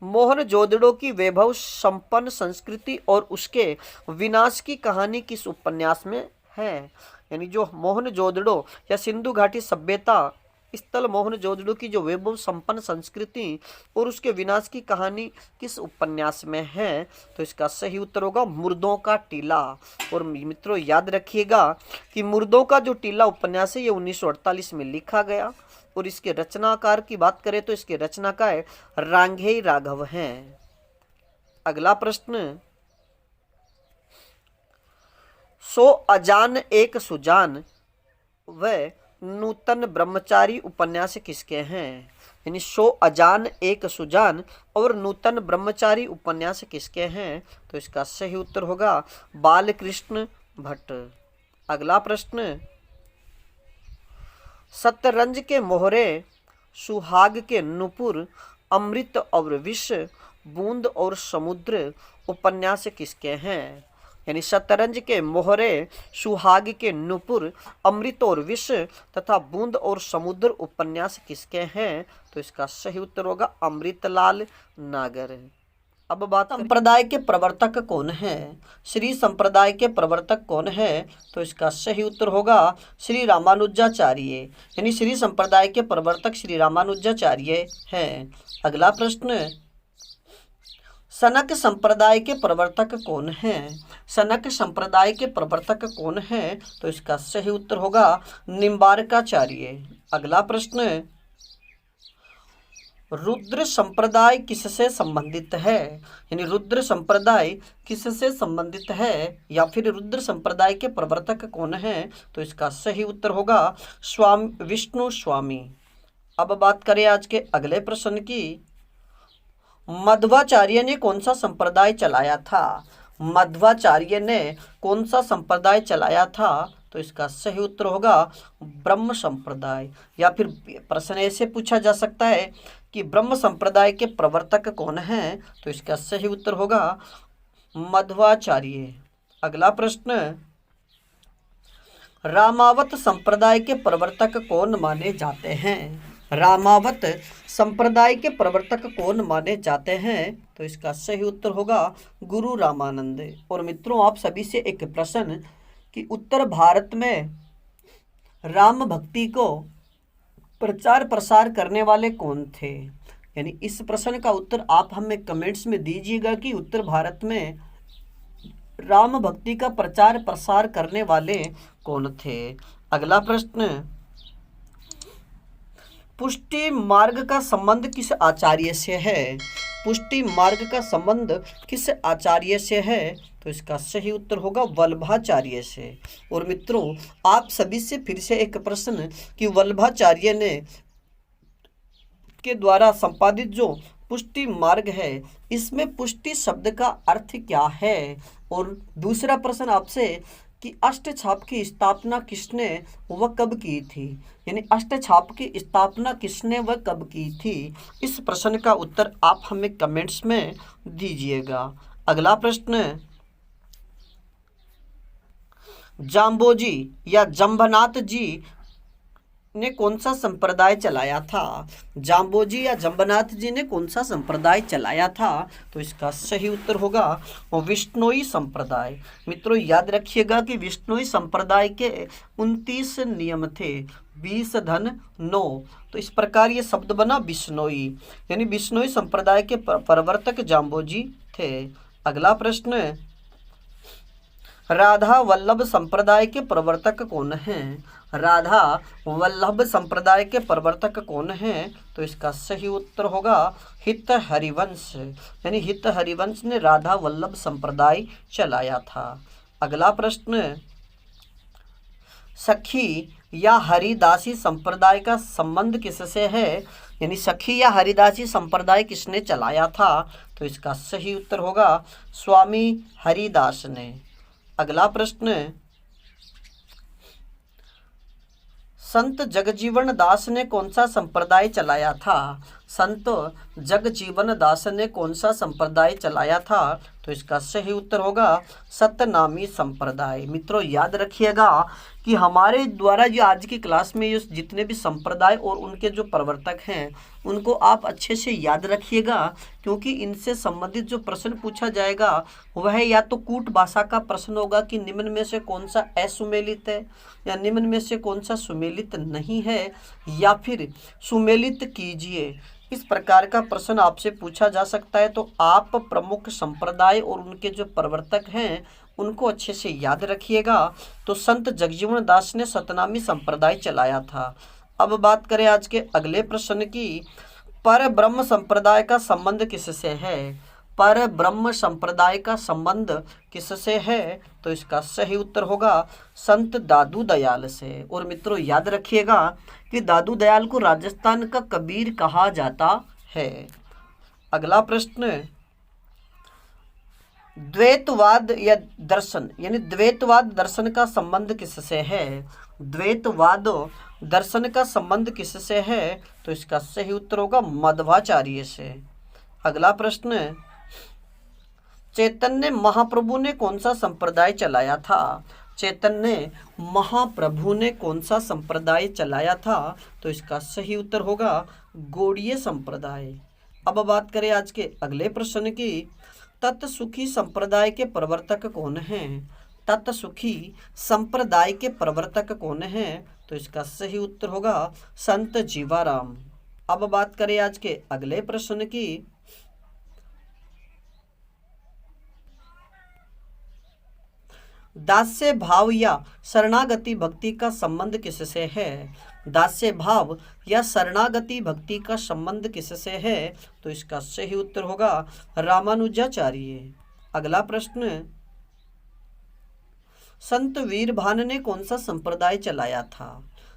मोहनजोदड़ो की वैभव संपन्न संस्कृति और उसके विनाश की कहानी किस उपन्यास में है? यानी जो मोहनजोदड़ो या सिंधु घाटी सभ्यता स्थल मोहनजोदड़ो की जो वैभव संपन्न संस्कृति और उसके विनाश की कहानी किस उपन्यास में है? तो इसका सही उत्तर होगा मुर्दों का टीला। और मित्रों याद रखिएगा कि मुर्दों का जो टीला उपन्यास है ये 1948 में लिखा गया। और इसके रचनाकार की बात करें तो इसके रचनाकार रांघेय राघव हैं। अगला प्रश्न, सो अजान एक सुजान व नूतन ब्रह्मचारी उपन्यास किसके हैं? यानी सो अजान एक सुजान और नूतन ब्रह्मचारी उपन्यास किसके हैं? तो इसका सही उत्तर होगा बालकृष्ण भट्ट। अगला प्रश्न, शतरंज के मोहरे, सुहाग के नुपुर, अमृत और विष, बूंद और समुद्र उपन्यास किसके हैं? यानी शतरंज के मोहरे, सुहाग के नुपुर, अमृत और विष तथा बूंद और समुद्र उपन्यास किसके हैं? तो इसका सही उत्तर होगा अमृतलाल नागर। अब बात संप्रदाय के प्रवर्तक कौन है? श्री संप्रदाय के प्रवर्तक कौन है? तो इसका सही उत्तर होगा श्री रामानुजाचार्य। यानी श्री संप्रदाय के प्रवर्तक श्री रामानुजाचार्य हैं। अगला प्रश्न, सनक संप्रदाय के प्रवर्तक कौन हैं? सनक संप्रदाय के प्रवर्तक कौन हैं? तो इसका सही उत्तर होगा निम्बारकाचार्य। अगला प्रश्न, रुद्र संप्रदाय किससे संबंधित है? यानी रुद्र संप्रदाय किससे संबंधित है या फिर रुद्र संप्रदाय के प्रवर्तक कौन हैं? तो इसका सही उत्तर होगा स्वामी विष्णु स्वामी। अब बात करें आज के अगले प्रश्न की, मध्वाचार्य ने कौन सा संप्रदाय चलाया था? मध्वाचार्य ने कौन सा संप्रदाय चलाया था? तो इसका सही उत्तर होगा ब्रह्म संप्रदाय। या फिर प्रश्न ऐसे पूछा जा सकता है कि ब्रह्म संप्रदाय के प्रवर्तक कौन हैं? तो इसका सही उत्तर होगा मध्वाचार्य। अगला प्रश्न, रामावत संप्रदाय के प्रवर्तक कौन माने जाते हैं? रामावत संप्रदाय के प्रवर्तक कौन माने जाते हैं? तो इसका सही उत्तर होगा गुरु रामानंद। और मित्रों, आप सभी से एक प्रश्न कि उत्तर भारत में राम भक्ति को प्रचार प्रसार करने वाले कौन थे? यानी इस प्रश्न का उत्तर आप हमें कमेंट्स में दीजिएगा कि उत्तर भारत में राम भक्ति का प्रचार प्रसार करने वाले कौन थे। अगला प्रश्न, पुष्टि मार्ग का संबंध किस आचार्य से है? पुष्टि मार्ग का संबंध किस आचार्य से है? तो इसका सही उत्तर होगा वल्लभाचार्य से। और मित्रों, आप सभी से फिर से एक प्रश्न कि वल्लभाचार्य ने के द्वारा संपादित जो पुष्टि मार्ग है, इसमें पुष्टि शब्द का अर्थ क्या है? और दूसरा प्रश्न आपसे कि अष्टछाप की स्थापना किसने व कब की थी? यानी अष्टछाप की स्थापना किसने व कब की थी? इस प्रश्न का उत्तर आप हमें कमेंट्स में दीजिएगा। अगला प्रश्न, जाम्बोजी या जंबनाथ जी ने कौन सा संप्रदाय चलाया था? जाम्बोजी या जंबनाथ जी ने कौन सा संप्रदाय चलाया था? तो इसका सही उत्तर होगा विष्णोई संप्रदाय। मित्रों, याद रखिएगा कि विष्णोई संप्रदाय के 29 नियम थे, 20 धन 9। तो इस प्रकार ये शब्द बना बिश्नोई। यानी बिश्नोई संप्रदाय के प्रवर्तक जाम्बोजी थे। अगला प्रश्न, राधा वल्लभ संप्रदाय के प्रवर्तक कौन हैं? राधा वल्लभ संप्रदाय के प्रवर्तक कौन हैं? तो इसका सही उत्तर होगा हित हरिवंश। यानी हित हरिवंश ने राधा वल्लभ संप्रदाय चलाया था। अगला प्रश्न, सखी या हरिदासी संप्रदाय का संबंध किससे है? यानी सखी या हरिदासी संप्रदाय किसने चलाया था? तो इसका सही उत्तर होगा स्वामी हरिदास ने। अगला प्रश्न, संत जगजीवन दास ने कौन सा संप्रदाय चलाया था? संत जगजीवन दास ने कौन सा संप्रदाय चलाया था? तो इसका सही उत्तर होगा सतनामी संप्रदाय। मित्रों, याद रखिएगा कि हमारे द्वारा जो आज की क्लास में ये जितने भी संप्रदाय और उनके जो प्रवर्तक हैं उनको आप अच्छे से याद रखिएगा, क्योंकि इनसे संबंधित जो प्रश्न पूछा जाएगा वह या तो कूट भाषा का प्रश्न होगा कि निम्न में से कौन सा असुमेलित है या निम्न में से कौन सा सुमेलित नहीं है, या फिर सुमेलित कीजिए। इस प्रकार का प्रश्न आपसे पूछा जा सकता है। तो आप प्रमुख संप्रदाय और उनके जो प्रवर्तक हैं उनको अच्छे से याद रखिएगा। तो संत जगजीवन दास ने सतनामी संप्रदाय चलाया था। अब बात करें आज के अगले प्रश्न की, पर ब्रह्म संप्रदाय का संबंध किससे है? पर ब्रह्म संप्रदाय का संबंध किससे है? तो इसका सही उत्तर होगा संत दादू दयाल से। और मित्रों, याद रखिएगा कि दादू दयाल को राजस्थान का कबीर कहा जाता है। अगला प्रश्न, द्वैतवाद या दर्शन यानी द्वैतवाद दर्शन का संबंध किससे है? द्वैतवाद दर्शन का संबंध किससे है? तो इसका सही उत्तर होगा मध्वाचार्य से। अगला प्रश्न, चैतन्य महाप्रभु ने कौन सा संप्रदाय चलाया था? चैतन्य महाप्रभु ने कौन सा संप्रदाय चलाया था? तो इसका सही उत्तर होगा गौड़ीय संप्रदाय। अब बात करें आज के अगले प्रश्न की, तत्सुखी संप्रदाय के प्रवर्तक कौन हैं? तत्सुखी संप्रदाय के प्रवर्तक कौन हैं? तो इसका सही उत्तर होगा संत जीवाराम। अब बात करें आज के अगले प्रश्न की, दास्य भाव या शरणागति भक्ति का संबंध किससे है? दास्य भाव या शरणागति भक्ति का संबंध किससे है? तो इसका सही उत्तर होगा रामानुजाचार्य। अगला प्रश्न, संत वीरभान ने कौन सा संप्रदाय चलाया था?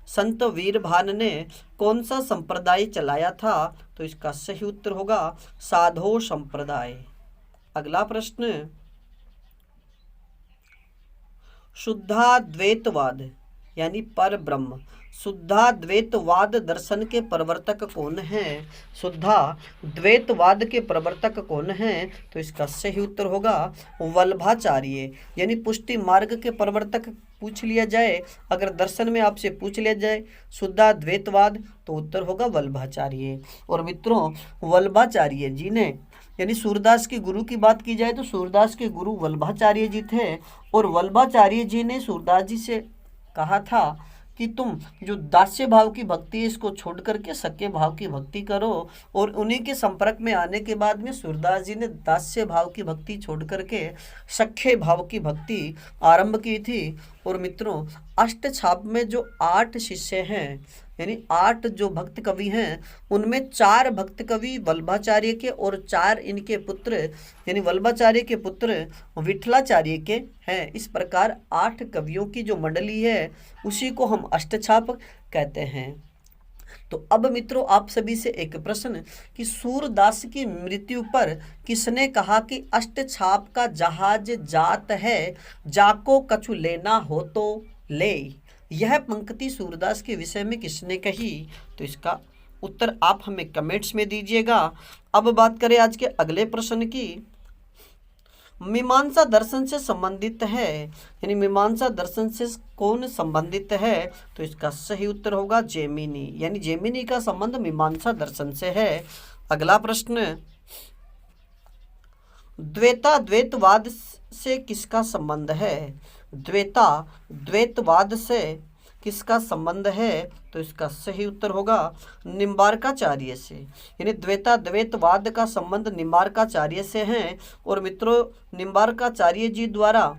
संत वीरभान ने कौन सा संप्रदाय चलाया था? तो इसका सही उत्तर होगा साधो संप्रदाय। अगला प्रश्न, शुद्धाद्वैतवाद यानी पर ब्रह्म, शुद्धाद्वैतवाद दर्शन के प्रवर्तक कौन हैं? शुद्धाद्वैतवाद के प्रवर्तक कौन हैं? तो इसका सही उत्तर होगा वल्लभाचार्य। यानी पुष्टि मार्ग के प्रवर्तक पूछ लिया जाए, अगर दर्शन में आपसे पूछ लिया जाए शुद्धाद्वैतवाद, तो उत्तर होगा वल्लभाचार्य। और मित्रों, वल्लभाचार्य जी ने यानी सूरदास के गुरु की बात की जाए तो सूरदास के गुरु वल्लभाचार्य जी थे। और वल्लभाचार्य जी ने सूरदास जी से कहा था कि तुम जो दास्य भाव की भक्ति है इसको छोड़ करके सख्य भाव की भक्ति करो। और उन्हीं के संपर्क में आने के बाद में सूरदास जी ने दास्य भाव की भक्ति छोड़ करके सख्य भाव की भक्ति आरंभ की थी। और मित्रों, अष्ट छाप में जो 8 शिष्य हैं यानी 8 जो भक्त कवि हैं, उनमें 4 भक्त कवि वल्लभाचार्य के और 4 इनके पुत्र यानी वल्लभाचार्य के पुत्र विठलाचार्य के हैं। इस प्रकार 8 कवियों की जो मंडली है उसी को हम अष्टछाप कहते हैं। तो अब मित्रों, आप सभी से एक प्रश्न कि सूरदास की मृत्यु पर किसने कहा कि अष्टछाप का जहाज जात है, जाको कछु लेना हो तो ले? यह पंक्ति सूरदास के विषय में किसने कही? तो इसका उत्तर आप हमें कमेंट्स में दीजिएगा। अब बात करें आज के अगले प्रश्न की, मीमांसा दर्शन से संबंधित है यानी मीमांसा दर्शन से कौन संबंधित है? तो इसका सही उत्तर होगा जैमिनी। यानी जैमिनी का संबंध मीमांसा दर्शन से है। अगला प्रश्न, द्वैतवाद से किसका संबंध है? द्वैतवाद से किसका संबंध है? तो इसका सही उत्तर होगा निम्बार्काचार्य से। यानी द्वैतवाद का संबंध निम्बार्काचार्य से है। और मित्रों, निम्बार्काचार्य जी द्वारा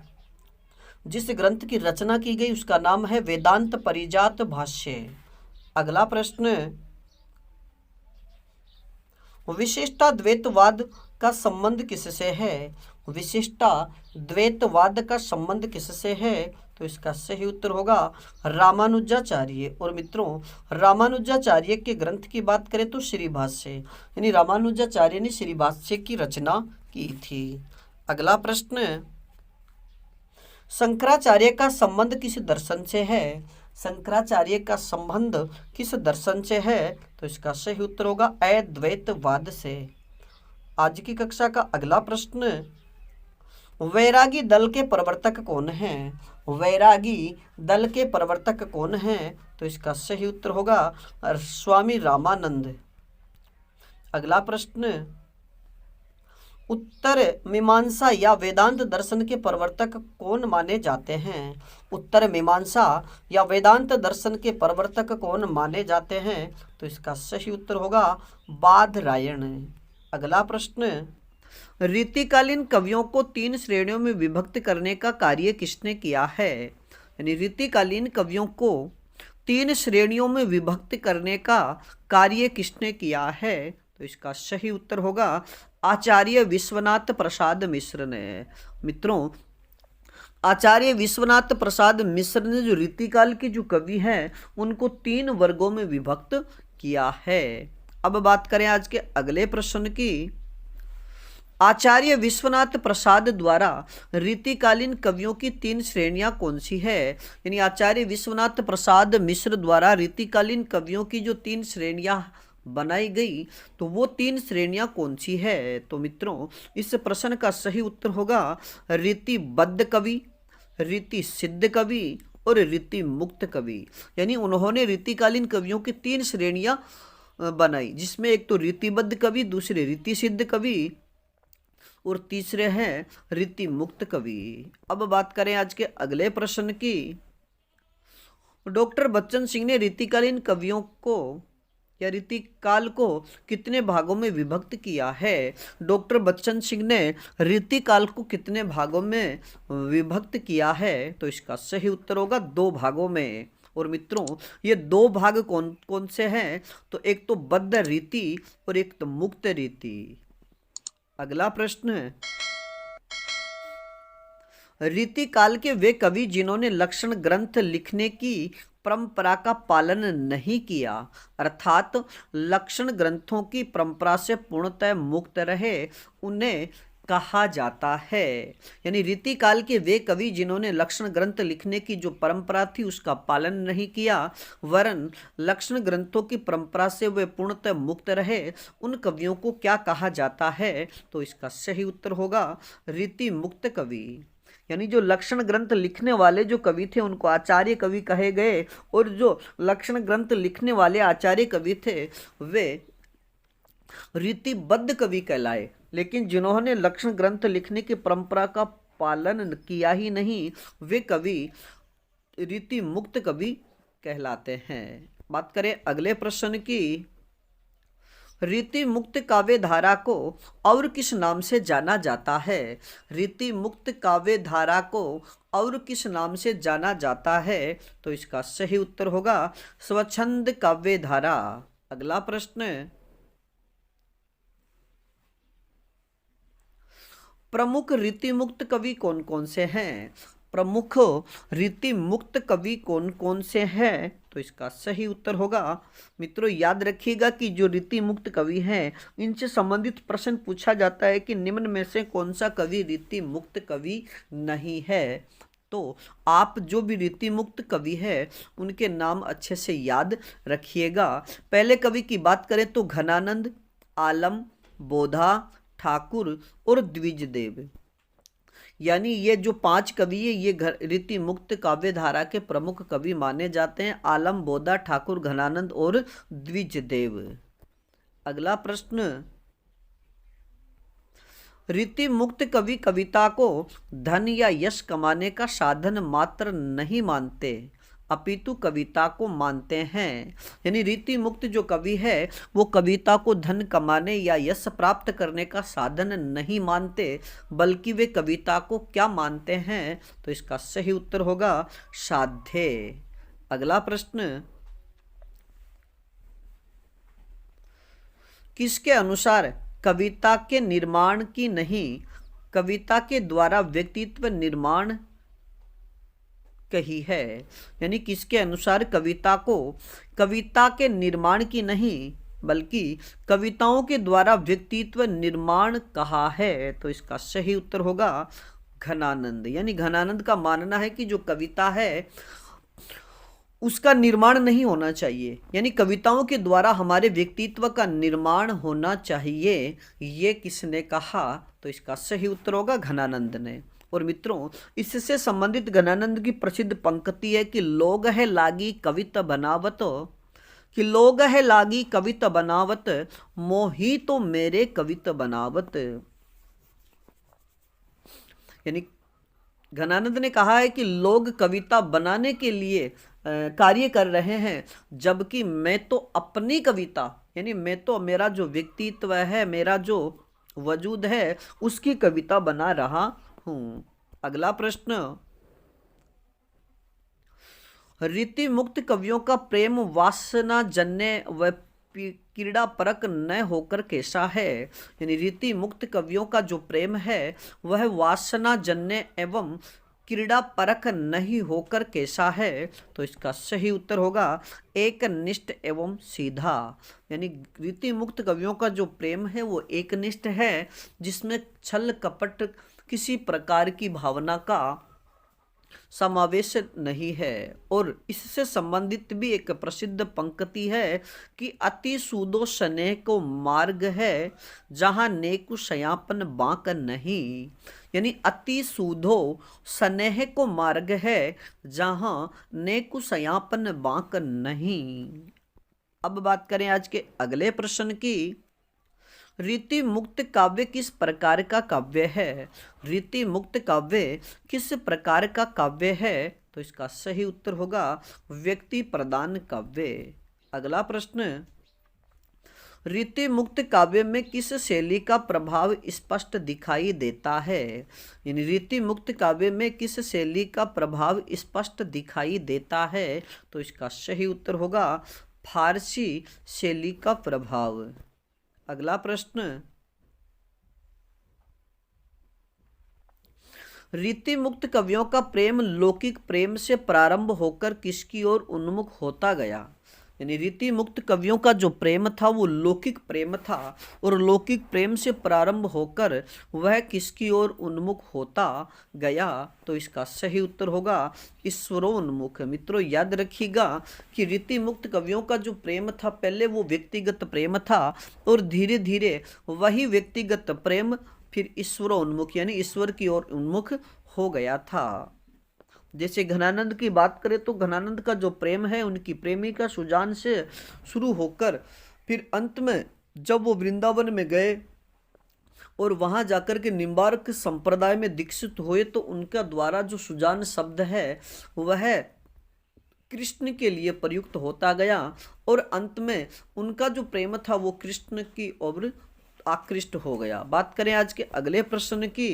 जिस ग्रंथ की रचना की गई उसका नाम है वेदांत परिजात भाष्य। अगला प्रश्न, विशिष्टाद्वैतवाद का संबंध किससे है? विशिष्टाद्वैतवाद का संबंध किससे है? तो इसका सही उत्तर होगा रामानुजाचार्य। और मित्रों, रामानुजाचार्य के ग्रंथ की बात करें तो श्री भाष्य यानी रामानुजाचार्य ने श्री भाष्य की रचना की थी। अगला प्रश्न, शंकराचार्य का संबंध किस दर्शन से है? शंकराचार्य का संबंध किस दर्शन से है? तो इसका सही उत्तर होगा अद्वैतवाद से। आज की कक्षा का अगला प्रश्न, वैरागी दल के प्रवर्तक कौन हैं? वैरागी दल के प्रवर्तक कौन हैं? तो इसका सही उत्तर होगा स्वामी रामानंद। अगला प्रश्न, उत्तर मीमांसा या वेदांत दर्शन के प्रवर्तक कौन माने जाते हैं? उत्तर मीमांसा या वेदांत दर्शन के प्रवर्तक कौन माने जाते हैं? तो इसका सही उत्तर होगा बादरायण। अगला प्रश्न, रीतिकालीन कवियों को 3 श्रेणियों में विभक्त करने का कार्य किसने किया है? यानी रीतिकालीन कवियों को 3 श्रेणियों में विभक्त करने का कार्य किसने किया है? तो इसका सही उत्तर होगा आचार्य विश्वनाथ प्रसाद मिश्र ने। मित्रों, आचार्य विश्वनाथ प्रसाद मिश्र ने जो रीतिकाल के जो कवि हैं उनको 3 वर्गों में विभक्त किया है। अब बात करें आज के अगले प्रश्न की, आचार्य विश्वनाथ प्रसाद द्वारा रीतिकालीन कवियों की 3 श्रेणियां कौन सी है? यानी आचार्य विश्वनाथ प्रसाद मिश्र द्वारा रीतिकालीन कवियों की जो 3 श्रेणियां बनाई गई, तो वो 3 श्रेणियां कौन सी है? तो मित्रों, इस प्रश्न का सही उत्तर होगा रीतिबद्ध कवि, रीति सिद्ध कवि और रीति मुक्त कवि। यानी उन्होंने रीतिकालीन कवियों की 3 श्रेणियां बनाई, जिसमें एक तो रीतिबद्ध कवि, दूसरे रीति सिद्ध कवि और तीसरे हैं रीति मुक्त कवि। अब बात करें आज के अगले प्रश्न की। डॉक्टर बच्चन सिंह ने रीतिकालीन कवियों को या रीतिकाल को कितने भागों में विभक्त किया है? डॉक्टर बच्चन सिंह ने रीतिकाल को कितने भागों में विभक्त किया है? तो इसका सही उत्तर होगा 2 भागों में। और मित्रों, ये 2 भाग कौन कौन से हैं? तो एक तो बद्ध रीति और एक तो मुक्त रीति। अगला प्रश्न है, रीतिकाल के वे कवि जिन्होंने लक्षण ग्रंथ लिखने की परंपरा का पालन नहीं किया, अर्थात लक्षण ग्रंथों की परंपरा से पूर्णतः मुक्त रहे, उन्हें कहा जाता है। यानी रीतिकाल के वे कवि जिन्होंने लक्षण ग्रंथ लिखने की जो परंपरा थी उसका पालन नहीं किया, वरन लक्षण ग्रंथों की परंपरा से वे पूर्णतः मुक्त रहे, उन कवियों को क्या कहा जाता है? तो इसका सही उत्तर होगा रीति मुक्त कवि। यानी जो लक्षण ग्रंथ लिखने वाले जो कवि थे उनको आचार्य कवि कहे गए, और जो लक्षण ग्रंथ लिखने वाले आचार्य कवि थे वे रीतिबद्ध कवि कहलाए। लेकिन जिन्होंने लक्षण ग्रंथ लिखने की परंपरा का पालन किया ही नहीं, वे कवि रीति मुक्त कवि कहलाते हैं। बात करें अगले प्रश्न की। रीति मुक्त काव्य धारा को और किस नाम से जाना जाता है? रीति मुक्त काव्य धारा को और किस नाम से जाना जाता है? तो इसका सही उत्तर होगा स्वच्छंद काव्य धारा। अगला प्रश्न, प्रमुख रीति मुक्त कवि कौन कौन से हैं? प्रमुख रीति मुक्त कवि कौन कौन से हैं? तो इसका सही उत्तर होगा, मित्रों याद रखिएगा कि जो रीति मुक्त कवि हैं इनसे संबंधित प्रश्न पूछा जाता है कि निम्न में से कौन सा कवि रीति मुक्त कवि नहीं है। तो आप जो भी रीति मुक्त कवि है उनके नाम अच्छे से याद रखिएगा। पहले कवि की बात करें तो घनानंद, आलम, बोधा, ठाकुर और द्विजदेव। यानी ये जो 5 कवि है ये रीति मुक्त काव्य धारा के प्रमुख कवि माने जाते हैं, आलम, बोधा, ठाकुर, घनानंद और द्विजदेव। अगला प्रश्न, रीति मुक्त कवि कविता को धन या यश कमाने का साधन मात्र नहीं मानते, अपितु कविता को मानते हैं। यानी रीति मुक्त जो कवि है वो कविता को धन कमाने या यश प्राप्त करने का साधन नहीं मानते, बल्कि वे कविता को क्या मानते हैं? तो इसका सही उत्तर होगा साध्य। अगला प्रश्न, किसके अनुसार कविता के निर्माण की नहीं, कविता के द्वारा व्यक्तित्व निर्माण कही है? यानी किसके अनुसार कविता को कविता के निर्माण की नहीं बल्कि कविताओं के द्वारा व्यक्तित्व निर्माण कहा है? तो इसका सही उत्तर होगा घनानंद। यानी घनानंद का मानना है कि जो कविता है उसका निर्माण नहीं होना चाहिए, यानी कविताओं के द्वारा हमारे व्यक्तित्व का निर्माण होना चाहिए। ये किसने कहा? तो इसका सही उत्तर होगा घनानंद ने। और मित्रों, इससे संबंधित घनानंद की प्रसिद्ध पंक्ति है कि लोग है लागी कविता बनावत, कि लोग है लागी कविता बनावत, मोही तो मेरे कविता बनावत। यानी घनानंद ने कहा है कि लोग कविता बनाने के लिए कार्य कर रहे हैं, जबकि मैं तो अपनी कविता, यानी मैं तो मेरा जो व्यक्तित्व है, मेरा जो वजूद है, उसकी कविता बना रहा हूं। अगला प्रश्न, रीति मुक्त कवियों का प्रेम वासना जन्य व क्रीड़ा परक न होकर कैसा है? यानी रीति मुक्त कवियों का जो प्रेम है वह वासना जन्य एवं क्रीड़ा परक नहीं होकर कैसा है? तो इसका सही उत्तर होगा एकनिष्ठ एवं सीधा। यानी रीति मुक्त कवियों का जो प्रेम है वो एकनिष्ठ है, जिसमें छल कपट किसी प्रकार की भावना का समावेश नहीं है। और इससे संबंधित भी एक प्रसिद्ध पंक्ति है कि अति सूदो स्नेह को मार्ग है, जहां नेकु सयापन बांक नहीं। यानी अति सूदो स्नेह को मार्ग है, जहां नेकु सयापन बांक नहीं। अब बात करें आज के अगले प्रश्न की। रीति मुक्त काव्य किस प्रकार का काव्य है? रीति मुक्त काव्य किस प्रकार का काव्य है? तो इसका सही उत्तर होगा व्यक्ति प्रधान काव्य। अगला प्रश्न, रीति मुक्त काव्य में किस शैली का प्रभाव स्पष्ट दिखाई देता है? यानी रीति मुक्त काव्य में किस शैली का प्रभाव स्पष्ट दिखाई देता है? तो इसका सही उत्तर होगा फारसी शैली का प्रभाव। अगला प्रश्न, रीति मुक्त कवियों का प्रेम लौकिक प्रेम से प्रारंभ होकर किसकी ओर उन्मुख होता गया? यानी रीति मुक्त कवियों का जो प्रेम था वो लौकिक प्रेम था, और लौकिक प्रेम से प्रारंभ होकर वह किसकी ओर उन्मुख होता गया? तो इसका सही उत्तर होगा ईश्वरोन्मुख। मित्रों याद रखिएगा कि रीति मुक्त कवियों का जो प्रेम था पहले वो व्यक्तिगत प्रेम था, और धीरे धीरे वही व्यक्तिगत प्रेम फिर ईश्वरोन्मुख यानी ईश्वर की ओर उन्मुख हो गया था। जैसे घनानंद की बात करें तो घनानंद का जो प्रेम है उनकी प्रेमिका सुजान से शुरू होकर फिर अंत में जब वो वृंदावन में गए और वहां जाकर के निम्बार्क संप्रदाय में दीक्षित हुए, तो उनका द्वारा जो सुजान शब्द है वह कृष्ण के लिए प्रयुक्त होता गया, और अंत में उनका जो प्रेम था वो कृष्ण की ओर आकृष्ट हो गया। बात करें आज के अगले प्रश्न की।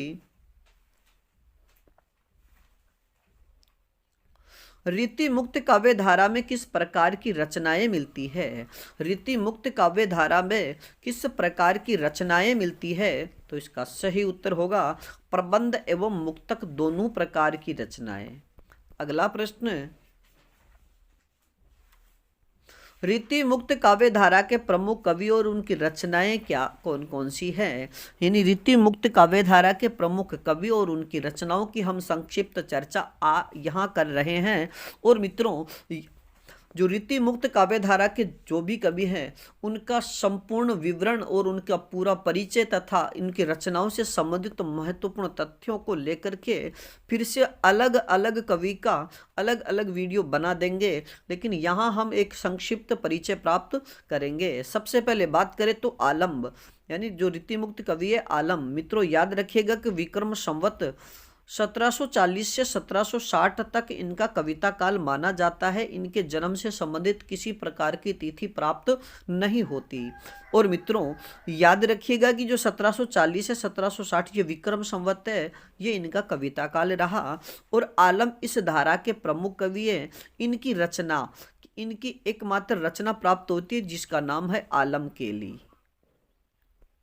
रीति मुक्त काव्य धारा में किस प्रकार की रचनाएं मिलती है? रीति मुक्त काव्य धारा में किस प्रकार की रचनाएं मिलती है? तो इसका सही उत्तर होगा प्रबंध एवं मुक्तक दोनों प्रकार की रचनाएं। अगला प्रश्न, रीति मुक्त काव्य धारा के प्रमुख कवि और उनकी रचनाएं क्या कौन कौन सी हैं? यानी रीति मुक्त काव्य धारा के प्रमुख कवि और उनकी रचनाओं की हम संक्षिप्त चर्चा यहाँ कर रहे हैं। और मित्रों, जो रीति मुक्त काव्य धारा के जो भी कवि हैं उनका संपूर्ण विवरण और उनका पूरा परिचय तथा इनकी रचनाओं से संबंधित महत्वपूर्ण तथ्यों को लेकर के फिर से अलग अलग कवि का अलग अलग वीडियो बना देंगे, लेकिन यहाँ हम एक संक्षिप्त परिचय प्राप्त करेंगे। सबसे पहले बात करें तो आलम, यानी जो रीति मुक्त कवि है आलम। मित्रों याद रखिएगा कि विक्रम संवत 1740 से 1760 तक इनका कविता काल माना जाता है। इनके जन्म से संबंधित किसी प्रकार की तिथि प्राप्त नहीं होती। और मित्रों याद रखिएगा कि जो 1740 से 1760 ये विक्रम संवत है, ये इनका कविता काल रहा। और आलम इस धारा के प्रमुख कवि हैं। इनकी रचना, इनकी एकमात्र रचना प्राप्त होती है जिसका नाम है आलम केली।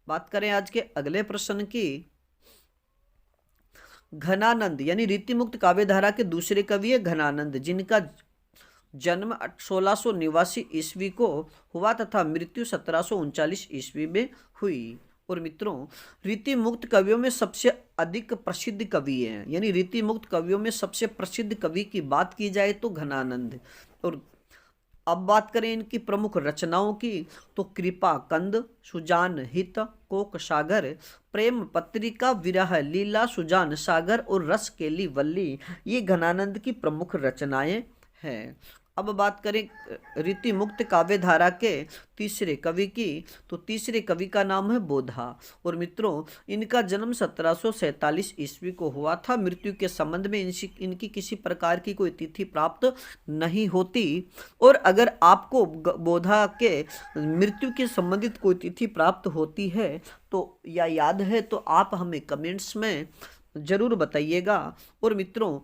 बात करें आज के अगले प्रश्न की। घनानंद यानी रीति मुक्त काव्य धारा के दूसरे कवि है घनानंद, जिनका जन्म 1689 ईस्वी को हुआ तथा मृत्यु 1739 ईस्वी में हुई। और मित्रों रीति मुक्त कवियों में सबसे अधिक प्रसिद्ध कवि हैं, यानी रीति मुक्त कवियों में सबसे प्रसिद्ध कवि की बात की जाए तो घनानंद। और अब बात करें इनकी प्रमुख रचनाओं की तो कृपा कंद, सुजान हित, कोक सागर, प्रेम पत्रिका, विरह लीला, सुजान सागर और रस केली वल्ली, ये घनानंद की प्रमुख रचनाएं हैं। अब बात करें रीति मुक्त काव्य धारा के तीसरे कवि की तो तीसरे कवि का नाम है बोधा। और मित्रों इनका जन्म 1747 ईस्वी को हुआ था। मृत्यु के संबंध में इनकी किसी प्रकार की कोई तिथि प्राप्त नहीं होती। और अगर आपको बोधा के मृत्यु के संबंधित कोई तिथि प्राप्त होती है तो या याद है तो आप हमें कमेंट्स में जरूर बताइएगा। और मित्रों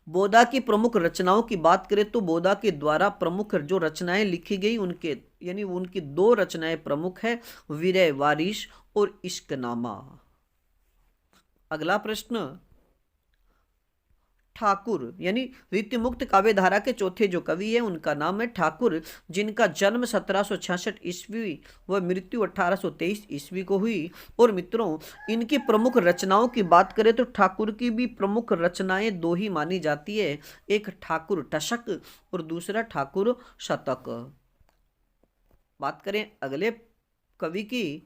बोधा की प्रमुख रचनाओं की बात करें तो बोधा के द्वारा प्रमुख जो रचनाएं लिखी गई उनके यानी उनकी दो रचनाएं प्रमुख है, विरह वारिश और इश्कनामा। अगला प्रश्न, ठाकुर, यानी रीति मुक्त काव्य धारा के चौथे जो कवि है उनका नाम है ठाकुर, जिनका जन्म 1766 ईस्वी व मृत्यु 1823 ईस्वी को हुई। और मित्रों, इनकी प्रमुख रचनाओं की बात करें तो ठाकुर की भी प्रमुख रचनाएं दो ही मानी जाती है, एक ठाकुर टशक और दूसरा ठाकुर शतक। बात करें अगले कवि की,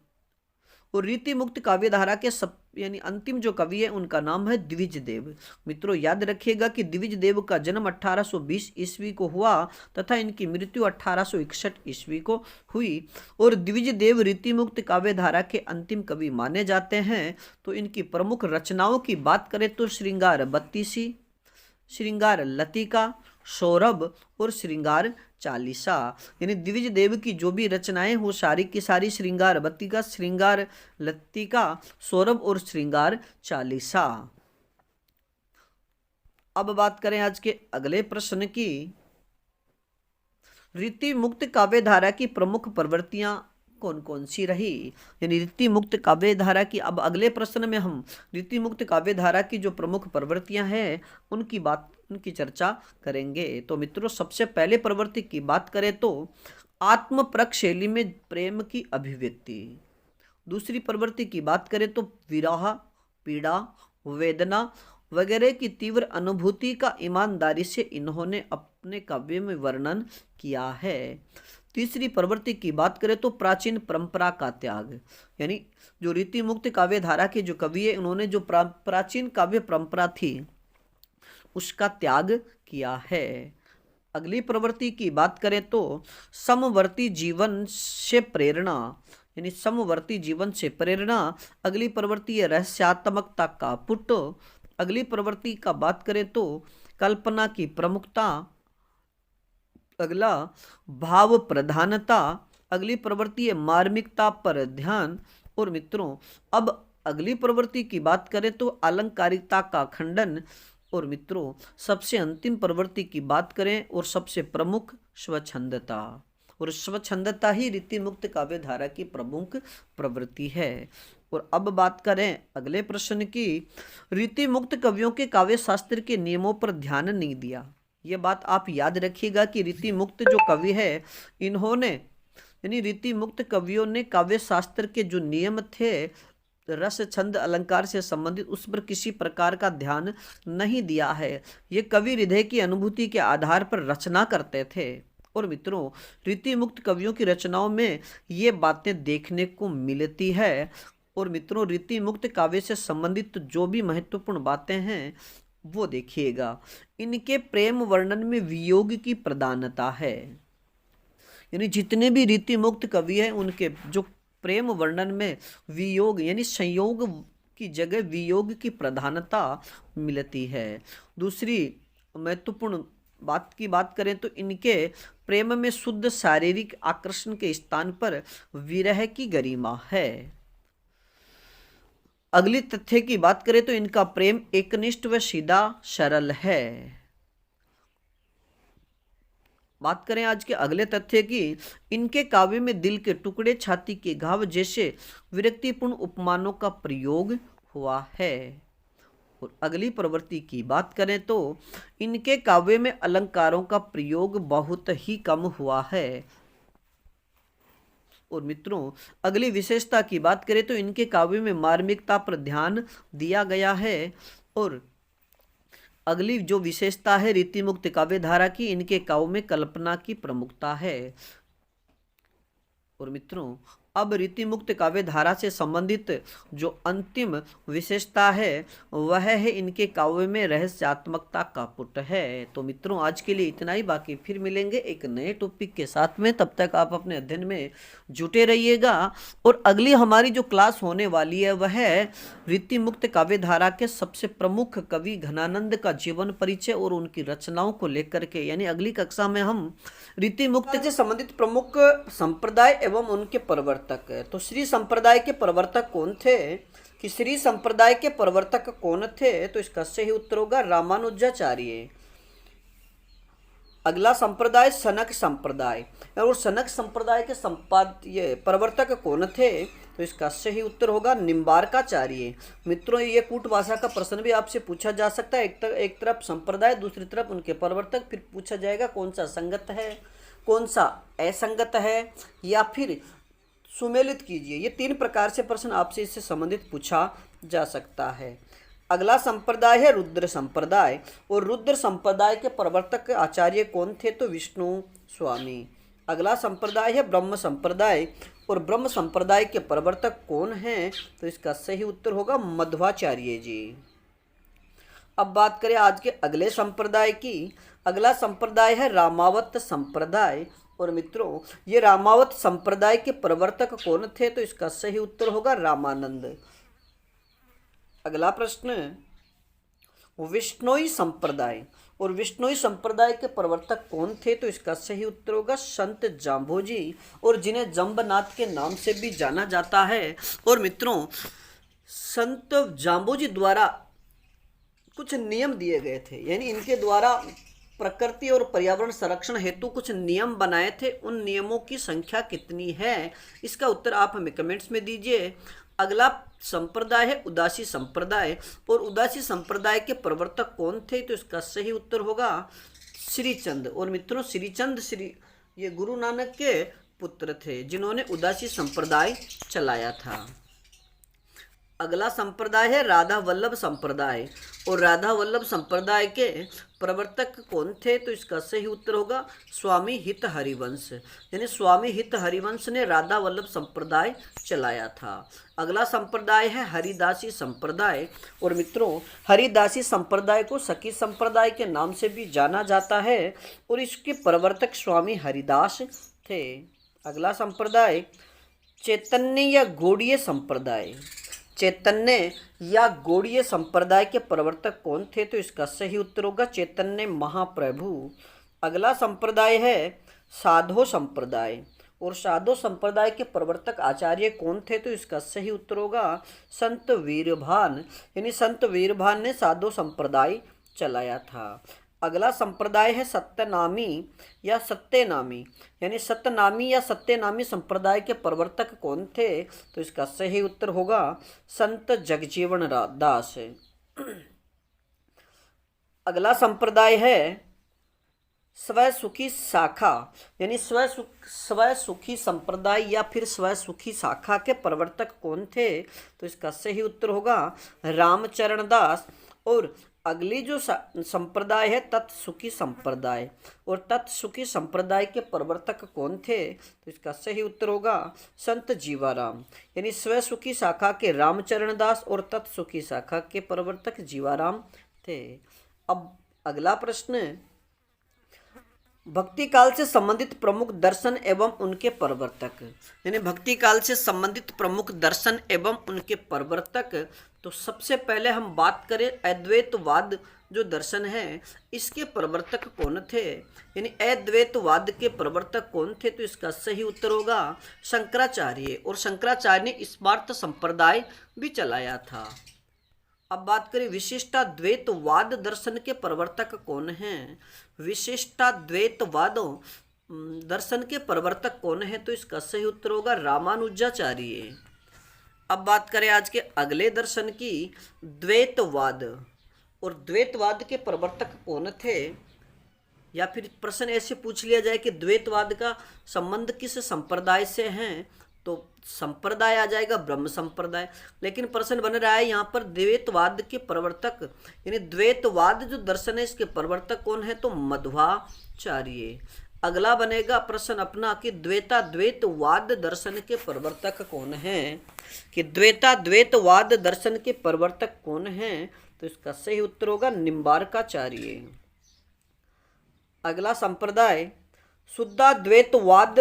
और रीति मुक्त काव्य धारा के सब यानी अंतिम जो कवि है उनका नाम है द्विज देव। मित्रों, याद रखिएगा कि द्विज देव का जन्म 1820 ईस्वी को हुआ तथा इनकी मृत्यु 1861 ईस्वी को हुई। और द्विज देव रीति मुक्त काव्य धारा के अंतिम कवि माने जाते हैं। तो इनकी प्रमुख रचनाओं की बात करें तो श्रृंगार बत्तीसी, श्रृंगार लतिका, सौरभ और श्रृंगार चालीसा, यानी द्विज देव की जो भी रचनाएं हो सारी की सारी श्रृंगार बत्तिका, श्रृंगार लतिका, सौरभ और श्रृंगार चालीसा। अब बात करें आज के अगले प्रश्न की, रीति मुक्त काव्य धारा की प्रमुख प्रवृत्तियां कौन कौन सी रही, यानी रीति मुक्त काव्य धारा की। अब अगले प्रश्न में हम रीति मुक्त काव्य धारा की जो प्रमुख प्रवृत्तियां हैं उनकी चर्चा करेंगे। तो मित्रों, सबसे पहले प्रवृत्ति की बात करें तो आत्मपरक शैली में प्रेम की अभिव्यक्ति। दूसरी प्रवृत्ति की बात करें तो विरह, पीड़ा, वेदना वगैरह की तीव्र अनुभूति का ईमानदारी से इन्होंने अपने काव्य में वर्णन किया है। तीसरी प्रवृत्ति की बात करें तो प्राचीन परंपरा का त्याग, यानी जो रीति मुक्त काव्य धारा के जो कवि है उन्होंने जो प्राचीन काव्य परंपरा थी उसका त्याग किया है। अगली प्रवृत्ति की बात करें तो समवर्ती जीवन से प्रेरणा, यानी समवर्ती जीवन से प्रेरणा। अगली प्रवृत्ति है रहस्यात्मकता का पुट। अगली प्रवृत्ति का बात करें तो कल्पना की प्रमुखता। अगला भाव प्रधानता। अगली प्रवृत्ति है मार्मिकता पर ध्यान। और मित्रों, अब अगली प्रवृत्ति की बात करें तो अलंकारिकता का खंडन। और मित्रों, सबसे अंतिम प्रवृत्ति की बात करें और सबसे प्रमुख स्वच्छंदता। और स्वच्छंदता ही रीति मुक्त काव्य धारा की प्रमुख प्रवृत्ति है। और अब बात करें अगले प्रश्न की, रीति मुक्त कवियों के काव्य शास्त्र के नियमों पर ध्यान नहीं दिया। ये बात आप याद रखिएगा कि रीति मुक्त जो कवि है इन्होंने, यानी रीति मुक्त कवियों ने काव्य शास्त्र के जो नियम थे रस छंद अलंकार से संबंधित उस पर किसी प्रकार का ध्यान नहीं दिया है। ये कवि हृदय की अनुभूति के आधार पर रचना करते थे। और मित्रों, रीति मुक्त कवियों की रचनाओं में ये बातें देखने को मिलती है। और मित्रों, रीति मुक्त काव्य से संबंधित जो भी महत्वपूर्ण बातें हैं वो देखिएगा। इनके प्रेम वर्णन में वियोग की प्रधानता है, यानी जितने भी रीति मुक्त कवि हैं उनके जो प्रेम वर्णन में वियोग यानी संयोग की जगह वियोग की प्रधानता मिलती है। दूसरी महत्वपूर्ण बात की बात करें तो इनके प्रेम में शुद्ध शारीरिक आकर्षण के स्थान पर विरह की गरिमा है। अगली तथ्य की बात करें तो इनका प्रेम एकनिष्ठ व सीधा सरल है। बात करें आज के अगले तथ्य की, इनके काव्य में दिल के टुकड़े, छाती के घाव जैसे विरक्तिपूर्ण उपमानों का प्रयोग हुआ है। और अगली प्रवृत्ति की बात करें तो इनके काव्य में अलंकारों का प्रयोग बहुत ही कम हुआ है। और मित्रों, अगली विशेषता की बात करें तो इनके काव्य में मार्मिकता पर ध्यान दिया गया है। और अगली जो विशेषता है रीति मुक्त काव्य धारा की, इनके काव्य में कल्पना की प्रमुखता है। और मित्रों, अब रीति मुक्त काव्य धारा से संबंधित जो अंतिम विशेषता है वह है इनके काव्य में रहस्यात्मकता का पुट है। तो मित्रों, आज के लिए इतना ही, बाकी फिर मिलेंगे एक नए टॉपिक के साथ में। तब तक आप अपने अध्ययन में जुटे रहिएगा। और अगली हमारी जो क्लास होने वाली है वह है रीति मुक्त काव्य धारा के सबसे प्रमुख कवि घनानंद का जीवन परिचय और उनकी रचनाओं को लेकर के, यानी अगली कक्षा में हम रीति मुक्त से संबंधित प्रमुख संप्रदाय एवं उनके प्रवर्तक। तो श्री संप्रदाय के प्रवर्तक कौन थे, कि श्री संप्रदाय के प्रवर्तक कौन थे, तो इसका सही उत्तर होगा रामानुजाचार्य। अगला संप्रदाय सनक संप्रदाय। और सनक संप्रदाय के ये प्रवर्तक कौन थे? तो इसका सही उत्तर होगा निम्बार्काचार्य। मित्रों, ये कूट भाषा का प्रश्न भी आपसे पूछा जा सकता है। एक तरफ संप्रदाय, दूसरी तरफ उनके प्रवर्तक, फिर पूछा जाएगा कौन सा संगत है, कौन सा असंगत है, या फिर सुमेलित कीजिए। ये 3 प्रकार से प्रश्न आपसे इससे संबंधित पूछा जा सकता है। अगला संप्रदाय है रुद्र संप्रदाय, और रुद्र संप्रदाय के प्रवर्तक आचार्य कौन थे? तो विष्णु स्वामी। अगला संप्रदाय है ब्रह्म संप्रदाय, और ब्रह्म संप्रदाय के प्रवर्तक कौन हैं? तो इसका सही उत्तर होगा मध्वाचार्य जी। अब बात करें आज के अगले संप्रदाय की। अगला संप्रदाय है रामावत संप्रदाय, और मित्रों ये रामावत संप्रदाय के प्रवर्तक कौन थे? तो इसका सही उत्तर होगा रामानंद। अगला प्रश्न विष्णोई संप्रदाय, और विष्णोई संप्रदाय के प्रवर्तक कौन थे? तो इसका सही उत्तर होगा संत जाम्बोजी, और जिन्हें जम्बनाथ के नाम से भी जाना जाता है। और मित्रों संत जाम्बोजी द्वारा कुछ नियम दिए गए थे, यानी इनके द्वारा प्रकृति और पर्यावरण संरक्षण हेतु कुछ नियम बनाए थे। उन नियमों की संख्या कितनी है? इसका उत्तर आप हमें कमेंट्स में दीजिए। अगला संप्रदाय है उदासी संप्रदाय, और उदासी संप्रदाय के प्रवर्तक कौन थे? तो इसका सही उत्तर होगा श्रीचंद। और मित्रों श्रीचंद ये गुरु नानक के पुत्र थे, जिन्होंने उदासी संप्रदाय चलाया था। अगला संप्रदाय है राधा वल्लभ संप्रदाय, और राधा वल्लभ संप्रदाय के प्रवर्तक कौन थे? तो इसका सही उत्तर होगा स्वामी हित हरिवंश, यानी स्वामी हित हरिवंश ने राधा वल्लभ संप्रदाय चलाया था। अगला संप्रदाय है हरिदासी संप्रदाय, और मित्रों हरिदासी संप्रदाय को सखी संप्रदाय के नाम से भी जाना जाता है, और इसके प्रवर्तक स्वामी हरिदास थे। अगला संप्रदाय चैतन्य या गौड़ीय संप्रदाय, चैतन्य या गौड़ीय संप्रदाय के प्रवर्तक कौन थे? तो इसका सही उत्तर होगा चैतन्य महाप्रभु। अगला संप्रदाय है साधो संप्रदाय, और साधो संप्रदाय के प्रवर्तक आचार्य कौन थे? तो इसका सही उत्तर होगा संत वीरभान, यानी संत वीरभान ने साधो संप्रदाय चलाया था। अगला संप्रदाय है सत्यनामी या सत्यनामी, यानी सत्यनामी या सत्यनामी संप्रदाय के प्रवर्तक कौन थे? तो इसका सही उत्तर होगा संत जगजीवन दास। अगला संप्रदाय है स्वसुखी शाखा, यानी स्वसुखी संप्रदाय या फिर स्वसुखी शाखा के प्रवर्तक कौन थे? तो इसका सही उत्तर होगा रामचरण दास। और अगली जो संप्रदाय है तत्सुखी संप्रदाय, और तत्सुखी संप्रदाय के प्रवर्तक कौन थे? तो इसका सही उत्तर होगा संत जीवाराम, यानी स्वसुखी शाखा के रामचरण दास और तत्सुखी शाखा के प्रवर्तक जीवाराम थे। अब अगला प्रश्न भक्ति काल से संबंधित प्रमुख दर्शन एवं उनके प्रवर्तक, यानी भक्ति काल से संबंधित प्रमुख दर्शन एवं उनके प्रवर्तक। तो सबसे पहले हम बात करें अद्वैतवाद जो दर्शन है, इसके प्रवर्तक कौन थे? यानी अद्वैतवाद के प्रवर्तक कौन थे? तो इसका सही उत्तर होगा शंकराचार्य, और शंकराचार्य ने स्मार्त संप्रदाय भी चलाया था। अब बात करें विशिष्टाद्वैतवाद दर्शन के प्रवर्तक कौन हैं? विशिष्टाद्वैतवाद दर्शन के प्रवर्तक कौन है? तो इसका सही उत्तर होगा रामानुजाचार्य। अब बात करें आज के अगले दर्शन की, द्वैतवाद, और द्वैतवाद के प्रवर्तक कौन थे? या फिर प्रश्न ऐसे पूछ लिया जाए कि द्वैतवाद का संबंध किस संप्रदाय से है, तो संप्रदाय आ जाएगा ब्रह्म संप्रदाय। लेकिन प्रश्न बन रहा है यहाँ पर द्वैतवाद के प्रवर्तक, यानी द्वैतवाद जो दर्शन है इसके प्रवर्तक कौन है? तो मध्वाचार्य। अगला बनेगा प्रश्न अपना कि द्वैतवाद दर्शन के प्रवर्तक कौन हैं? कि द्वैतवाद दर्शन के प्रवर्तक कौन हैं? तो इसका सही उत्तर होगा निम्बार्काचार्य। अगला संप्रदाय शुद्धाद्वैतवाद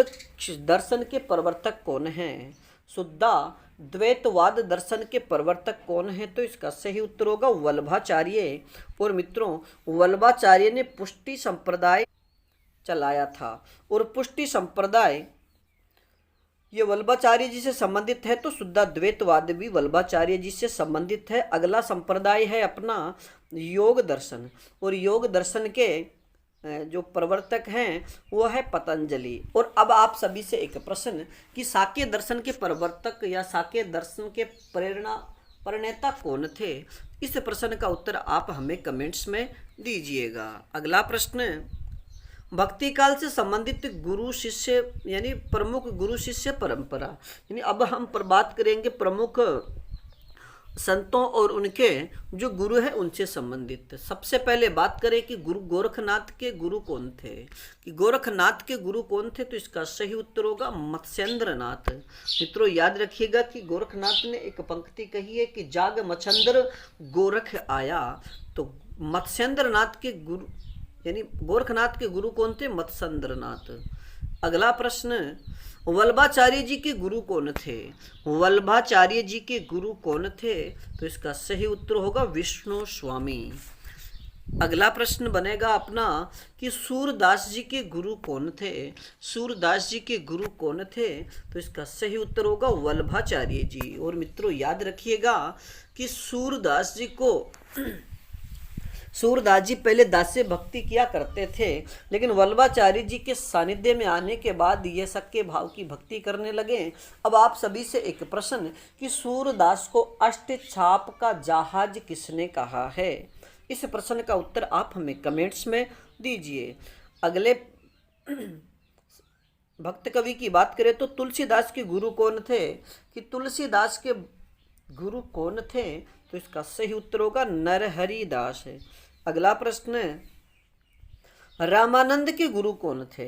दर्शन के प्रवर्तक कौन हैं? शुद्धाद्वैतवाद दर्शन के प्रवर्तक कौन हैं? तो इसका सही उत्तर होगा वल्लभाचार्य। और मित्रों वल्लभाचार्य ने पुष्टि संप्रदाय चलाया था, और पुष्टि संप्रदाय ये वल्लभाचार्य जी से संबंधित है, तो शुद्धाद्वैतवाद भी वल्लभाचार्य जी से संबंधित है। अगला संप्रदाय है अपना योग दर्शन, और योग दर्शन के जो प्रवर्तक हैं वो है पतंजलि। और अब आप सभी से एक प्रश्न कि शाक्य दर्शन के प्रवर्तक या शाक्य दर्शन के प्रणेता कौन थे? इस प्रश्न का उत्तर आप हमें कमेंट्स में दीजिएगा। अगला प्रश्न, भक्ति काल से संबंधित गुरु शिष्य यानी प्रमुख गुरु शिष्य परंपरा, यानी अब हम पर बात करेंगे प्रमुख संतों और उनके जो गुरु हैं उनसे संबंधित। सबसे पहले बात करें कि गुरु गोरखनाथ के गुरु कौन थे, कि गोरखनाथ के गुरु कौन थे, तो इसका सही उत्तर होगा मत्स्येंद्र नाथ। मित्रों याद रखिएगा कि गोरखनाथ ने एक पंक्ति कही है कि जाग मच्छंद्र गोरख आया, तो मत्स्येंद्र नाथ के गुरु यानी गोरखनाथ के गुरु कौन थे? मत्स्येंद्र नाथ। अगला प्रश्न, वल्लभाचार्य जी के गुरु कौन थे? वल्लभाचार्य जी के गुरु कौन थे? तो इसका सही उत्तर होगा विष्णु स्वामी। अगला प्रश्न बनेगा अपना कि सूरदास जी के गुरु कौन थे? सूरदास जी के गुरु कौन थे? तो इसका सही उत्तर होगा वल्लभाचार्य जी। और मित्रों याद रखिएगा कि सूरदास जी पहले दास्य भक्ति किया करते थे, लेकिन वल्लभाचार्य जी के सानिध्य में आने के बाद ये सक्के भाव की भक्ति करने लगे। अब आप सभी से एक प्रश्न कि सूरदास को अष्टछाप का जहाज किसने कहा है? इस प्रश्न का उत्तर आप हमें कमेंट्स में दीजिए। अगले भक्त कवि की बात करें तो तुलसीदास के गुरु कौन थे? कि तुलसीदास के गुरु कौन थे? तो इसका सही उत्तर होगा नरहरि दास। अगला प्रश्न, रामानंद के गुरु कौन थे?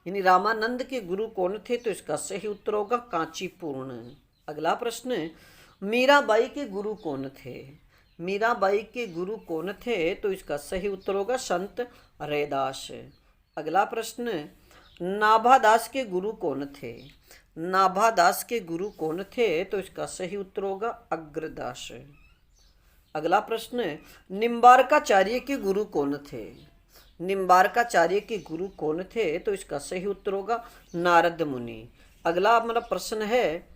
यानी रामानंद के गुरु कौन थे? तो इसका सही उत्तर होगा कांचीपूर्ण। अगला प्रश्न, मीराबाई के गुरु कौन थे? मीराबाई के गुरु कौन थे? तो इसका सही उत्तर होगा संत रैदास। अगला प्रश्न, नाभादास के गुरु कौन थे? नाभादास के गुरु कौन थे? तो इसका सही उत्तर होगा अग्रदास। अगला प्रश्न, निम्बारकाचार्य के गुरु कौन थे? निम्बारकाचार्य के गुरु कौन थे? तो इसका सही उत्तर होगा नारद मुनि। अगला हमारा प्रश्न है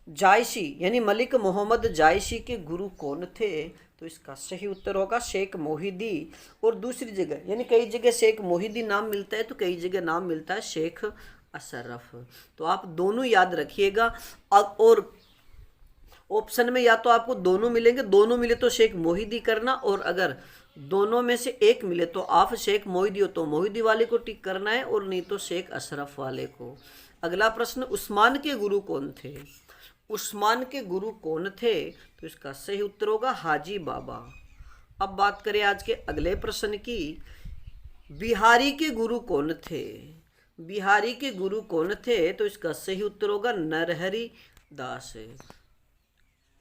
जायसी यानी मलिक मोहम्मद जायसी के गुरु कौन थे? तो इसका सही उत्तर होगा शेख मोहिदी। और दूसरी जगह यानी कई जगह शेख मोहिदी नाम मिलता है तो कई जगह नाम मिलता है शेख अशरफ। तो आप दोनों याद रखिएगा। और ऑप्शन में या तो आपको दोनों मिलेंगे, दोनों मिले तो शेख मोहिदी करना, और अगर दोनों में से एक मिले तो आप शेख मोहिदी हो तो मोहिदी वाले को टिक करना है, और नहीं तो शेख अशरफ वाले को। अगला प्रश्न, उस्मान के गुरु कौन थे? उस्मान के गुरु कौन थे? तो इसका सही उत्तर होगा हाजी बाबा। अब बात करें आज के अगले प्रश्न की, बिहारी के गुरु कौन थे? बिहारी के गुरु कौन थे? तो इसका सही उत्तर होगा नरहरि दास।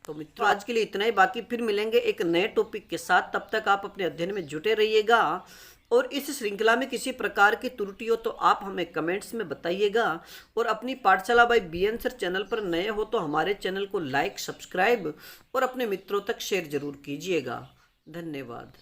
तो मित्रों आज के लिए इतना ही, बाकी फिर मिलेंगे एक नए टॉपिक के साथ। तब तक आप अपने अध्ययन में जुटे रहिएगा। और इस श्रृंखला में किसी प्रकार की त्रुटि हो तो आप हमें कमेंट्स में बताइएगा। और अपनी पाठशाला बाय बीएन सर चैनल पर नए हो तो हमारे चैनल को लाइक, सब्सक्राइब और अपने मित्रों तक शेयर जरूर कीजिएगा। धन्यवाद।